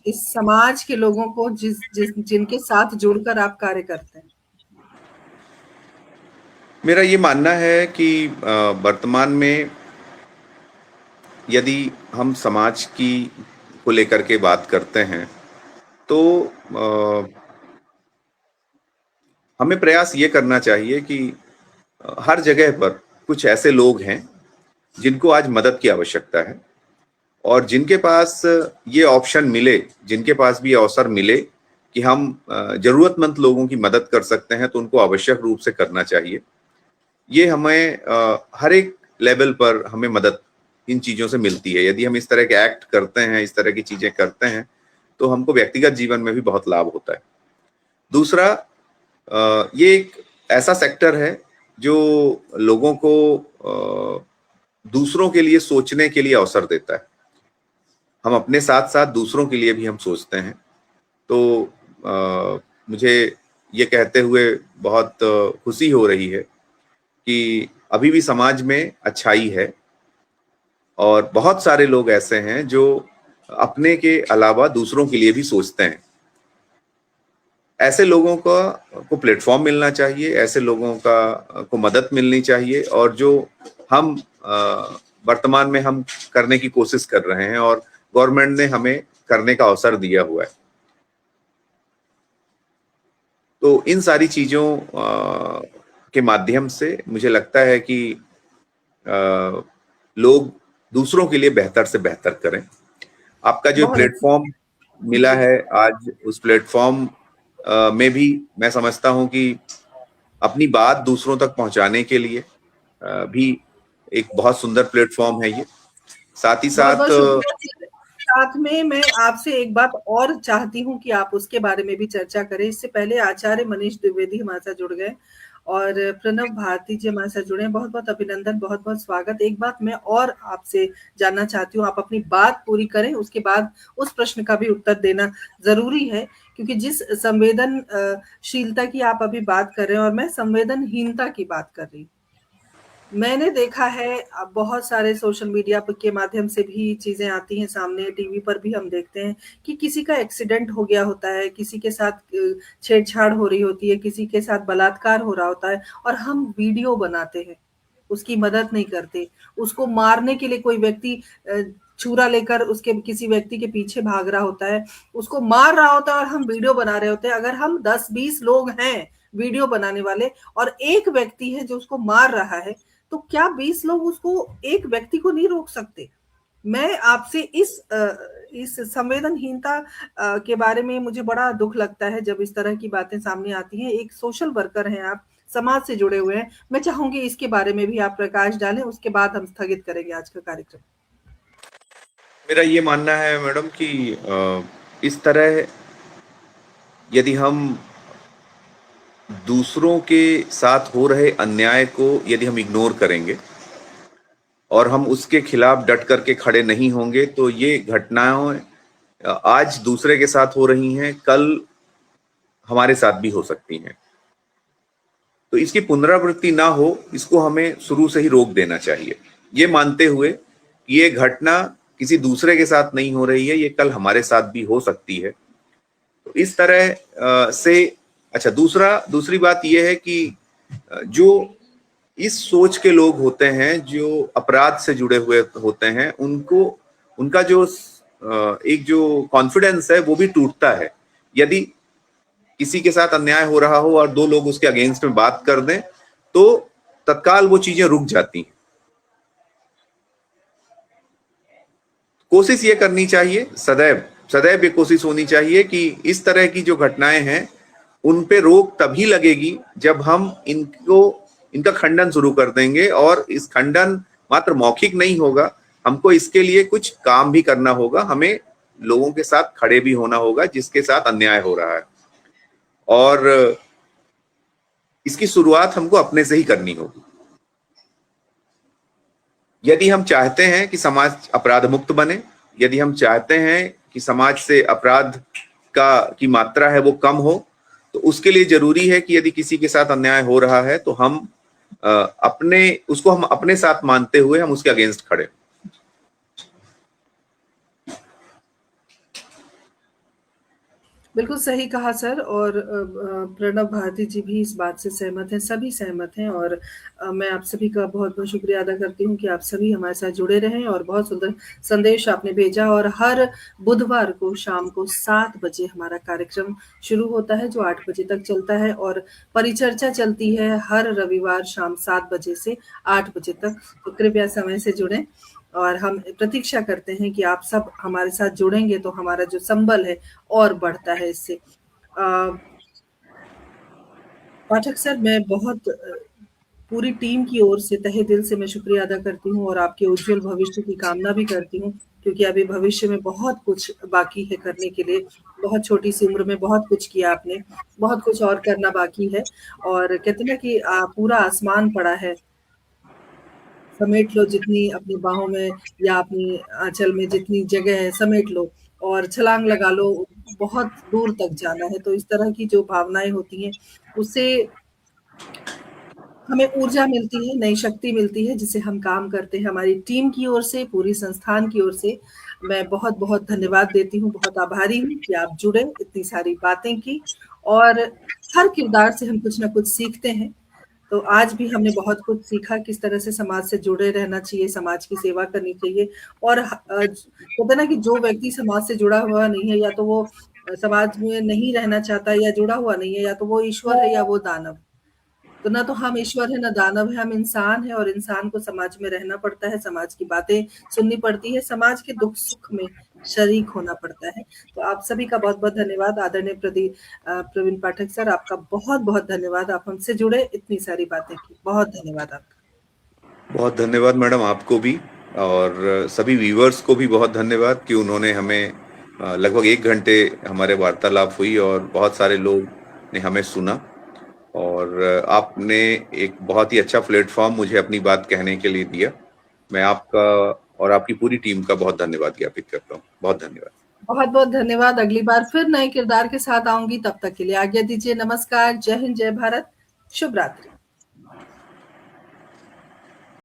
इस समाज के लोगों को जिनके साथ जुड़कर आप कार्य करते हैं?
मेरा ये मानना है कि वर्तमान में यदि हम समाज की को लेकर के बात करते हैं तो हमें प्रयास ये करना चाहिए कि हर जगह पर कुछ ऐसे लोग हैं जिनको आज मदद की आवश्यकता है, और जिनके पास ये ऑप्शन मिले, जिनके पास भी ये अवसर मिले कि हम जरूरतमंद लोगों की मदद कर सकते हैं, तो उनको आवश्यक रूप से करना चाहिए। ये हमें हर एक लेवल पर हमें मदद इन चीजों से मिलती है। यदि हम इस तरह के एक्ट करते हैं, इस तरह की चीजें करते हैं, तो हमको व्यक्तिगत जीवन में भी बहुत लाभ होता है। दूसरा, ये एक ऐसा सेक्टर है जो लोगों को दूसरों के लिए सोचने के लिए अवसर देता है। हम अपने साथ साथ दूसरों के लिए भी हम सोचते हैं। तो मुझे ये कहते हुए बहुत खुशी हो रही है कि अभी भी समाज में अच्छाई है, और बहुत सारे लोग ऐसे हैं जो अपने के अलावा दूसरों के लिए भी सोचते हैं। ऐसे लोगों को प्लेटफॉर्म मिलना चाहिए, ऐसे लोगों को मदद मिलनी चाहिए, और जो हम वर्तमान में हम करने की कोशिश कर रहे हैं और गवर्नमेंट ने हमें करने का अवसर दिया हुआ है। तो इन सारी चीजों के माध्यम से मुझे लगता है कि लोग दूसरों के लिए बेहतर से बेहतर करें। आपका जो
बहुत
प्लेटफॉर्म मिला
जी।
है आज, उस प्लेटफॉर्म में भी मैं समझता हूं कि अपनी बात दूसरों तक पहुंचाने के लिए भी एक बहुत सुंदर प्लेटफॉर्म है ये। साथ ही
बहुत
साथ
बहुत शुक्रिया सर। साथ में मैं आपसे एक बात और चाहती हूँ कि आप उसके बारे में भी चर्चा करें। इससे पहले आचार्य मनीष द्विवेदी हमारे साथ जुड़ गए और प्रणव भारती जी हमारे साथ जुड़े हैं। बहुत बहुत अभिनंदन, बहुत बहुत स्वागत। एक बात मैं और आपसे जानना चाहती हूँ, आप अपनी बात पूरी करें, उसके बाद उस प्रश्न का भी उत्तर देना जरूरी है, क्योंकि जिस संवेदनशीलता की आप अभी बात कर रहे हैं और मैं संवेदनहीनता की बात कर रही हूँ। मैंने देखा है बहुत सारे सोशल मीडिया के माध्यम से भी चीजें आती हैं सामने, टीवी पर भी हम देखते हैं कि किसी का एक्सीडेंट हो गया होता है, किसी के साथ छेड़छाड़ हो रही होती है, किसी के साथ बलात्कार हो रहा होता है, और हम वीडियो बनाते हैं, उसकी मदद नहीं करते। उसको मारने के लिए कोई व्यक्ति छुरा लेकर उसके किसी व्यक्ति के पीछे भाग रहा होता है, उसको मार रहा होता है और हम वीडियो बना रहे होते हैं। अगर हम 10-20 लोग हैं वीडियो बनाने वाले और एक व्यक्ति है जो उसको मार रहा है, तो क्या 20 लोग उसको, एक व्यक्ति को नहीं रोक सकते? मैं आपसे इस संवेदनहीनता के बारे में मुझे बड़ा दुख लगता है जब इस तरह की बातें सामने आती हैं। एक सोशल वर्कर हैं आप, समाज से जुड़े हुए हैं। मैं चाहूंगी इसके बारे में भी आप प्रकाश डालें, उसके बाद हम स्थगित करेंगे आज का कार्यक्रम।
मेरा ये मानना है मैडम कि इस तरह यदि हम दूसरों के साथ हो रहे अन्याय को यदि हम इग्नोर करेंगे और हम उसके खिलाफ डट करके खड़े नहीं होंगे, तो ये घटनाएं आज दूसरे के साथ हो रही हैं, कल हमारे साथ भी हो सकती हैं। तो इसकी पुनरावृत्ति ना हो, इसको हमें शुरू से ही रोक देना चाहिए, ये मानते हुए कि ये घटना किसी दूसरे के साथ नहीं हो रही है, ये कल हमारे साथ भी हो सकती है। तो इस तरह से अच्छा, दूसरी बात यह है कि जो इस सोच के लोग होते हैं, जो अपराध से जुड़े हुए होते हैं, उनका जो एक जो कॉन्फिडेंस है वो भी टूटता है। यदि किसी के साथ अन्याय हो रहा हो और दो लोग उसके अगेंस्ट में बात कर दें, तो तत्काल वो चीजें रुक जाती हैं। कोशिश ये करनी चाहिए, सदैव सदैव ये कोशिश होनी चाहिए कि इस तरह की जो घटनाएं हैं उन पे रोक तभी लगेगी जब हम इनका खंडन शुरू कर देंगे। और इस खंडन मात्र मौखिक नहीं होगा, हमको इसके लिए कुछ काम भी करना होगा, हमें लोगों के साथ खड़े भी होना होगा जिसके साथ अन्याय हो रहा है, और इसकी शुरुआत हमको अपने से ही करनी होगी। यदि हम चाहते हैं कि समाज अपराध मुक्त बने, यदि हम चाहते हैं कि समाज से अपराध की मात्रा है वो कम हो, तो उसके लिए जरूरी है कि यदि किसी के साथ अन्याय हो रहा है तो हम उसको हम अपने साथ मानते हुए हम उसके अगेंस्ट खड़े।
बिल्कुल सही कहा सर, और प्रणव भारती जी भी इस बात से सहमत हैं, सभी सहमत हैं, और मैं आप सभी का बहुत-बहुत शुक्रिया अदा करती हूँ कि आप सभी हमारे साथ जुड़े रहें, और बहुत सुंदर संदेश आपने भेजा। और हर बुधवार को शाम को 7 बजे हमारा कार्यक्रम शुरू होता है, जो 8 बजे तक चलता है, और परिचर्चा चलती है हर रविवार शाम 7 बजे से 8 बजे तक। तो कृपया समय से जुड़ें, और हम प्रतीक्षा करते हैं कि आप सब हमारे साथ जुड़ेंगे तो हमारा जो संबल है और बढ़ता है इससे। पाठक सर, मैं बहुत पूरी टीम की ओर से तहे दिल से मैं शुक्रिया अदा करती हूँ, और आपके उज्जवल भविष्य की कामना भी करती हूँ, क्योंकि अभी भविष्य में बहुत कुछ बाकी है करने के लिए। बहुत छोटी-सी उम्र में बहुत कुछ किया आपने, बहुत कुछ और करना बाकी है, और कहते हैं ना कि पूरा आसमान पड़ा है, समेट लो जितनी अपनी बाहों में या अपनी आँचल में जितनी जगह है, समेट लो और छलांग लगा लो, बहुत दूर तक जाना है। तो इस तरह की जो भावनाएँ होती हैं, उससे हमें ऊर्जा मिलती है, नई शक्ति मिलती है, जिससे हम काम करते हैं। हमारी टीम की ओर से, पूरी संस्थान की ओर से मैं बहुत-बहुत धन्यवाद देती हूँ, बहुत आभारी हूँ कि आप जुड़े, इतनी सारी बातें की, और हर किरदार से हम कुछ न कुछ सीखते हैं। तो आज भी हमने बहुत कुछ सीखा, किस तरह से समाज से जुड़े रहना चाहिए, समाज की सेवा करनी चाहिए, और कहते हैं ना कि जो व्यक्ति समाज से जुड़ा हुआ नहीं है, या तो वो समाज में नहीं रहना चाहता, या जुड़ा हुआ नहीं है, या तो वो ईश्वर है या वो दानव। तो ना तो हम ईश्वर हैं, ना दानव हैं, हम इंसान हैं, और इंसान को समाज में रहना पड़ता है, समाज की बातें सुननी पड़ती है, समाज के दुख-सुख में शरीक होना पड़ता है। तो आप सभी का बहुत-बहुत धन्यवाद। आदरणीय प्रवीण पाठक सर, आपका बहुत-बहुत धन्यवाद। आप हमसे जुड़े, इतनी सारी बातें की। बहुत धन्यवाद आपका।
बहुत धन्यवाद मैडम आपको भी, और सभी व्यूअर्स को भी बहुत धन्यवाद कि उन्होंने हमें लगभग 1 घंटे हमारे वार्तालाप हुई और बहुत सारे लोग ने हमें सुना, और आपने एक बहुत ही अच्छा प्लेटफॉर्म मुझे अपनी बात कहने के लिए दिया। मैं आपका और आपकी पूरी टीम का बहुत धन्यवाद ज्ञापित करता हूँ। बहुत धन्यवाद।
बहुत-बहुत धन्यवाद। अगली बार फिर नए किरदार के साथ आऊँगी, तब तक के लिए आज्ञा दीजिए। नमस्कार, जय हिंद, जय भारत, शुभ रात्रि।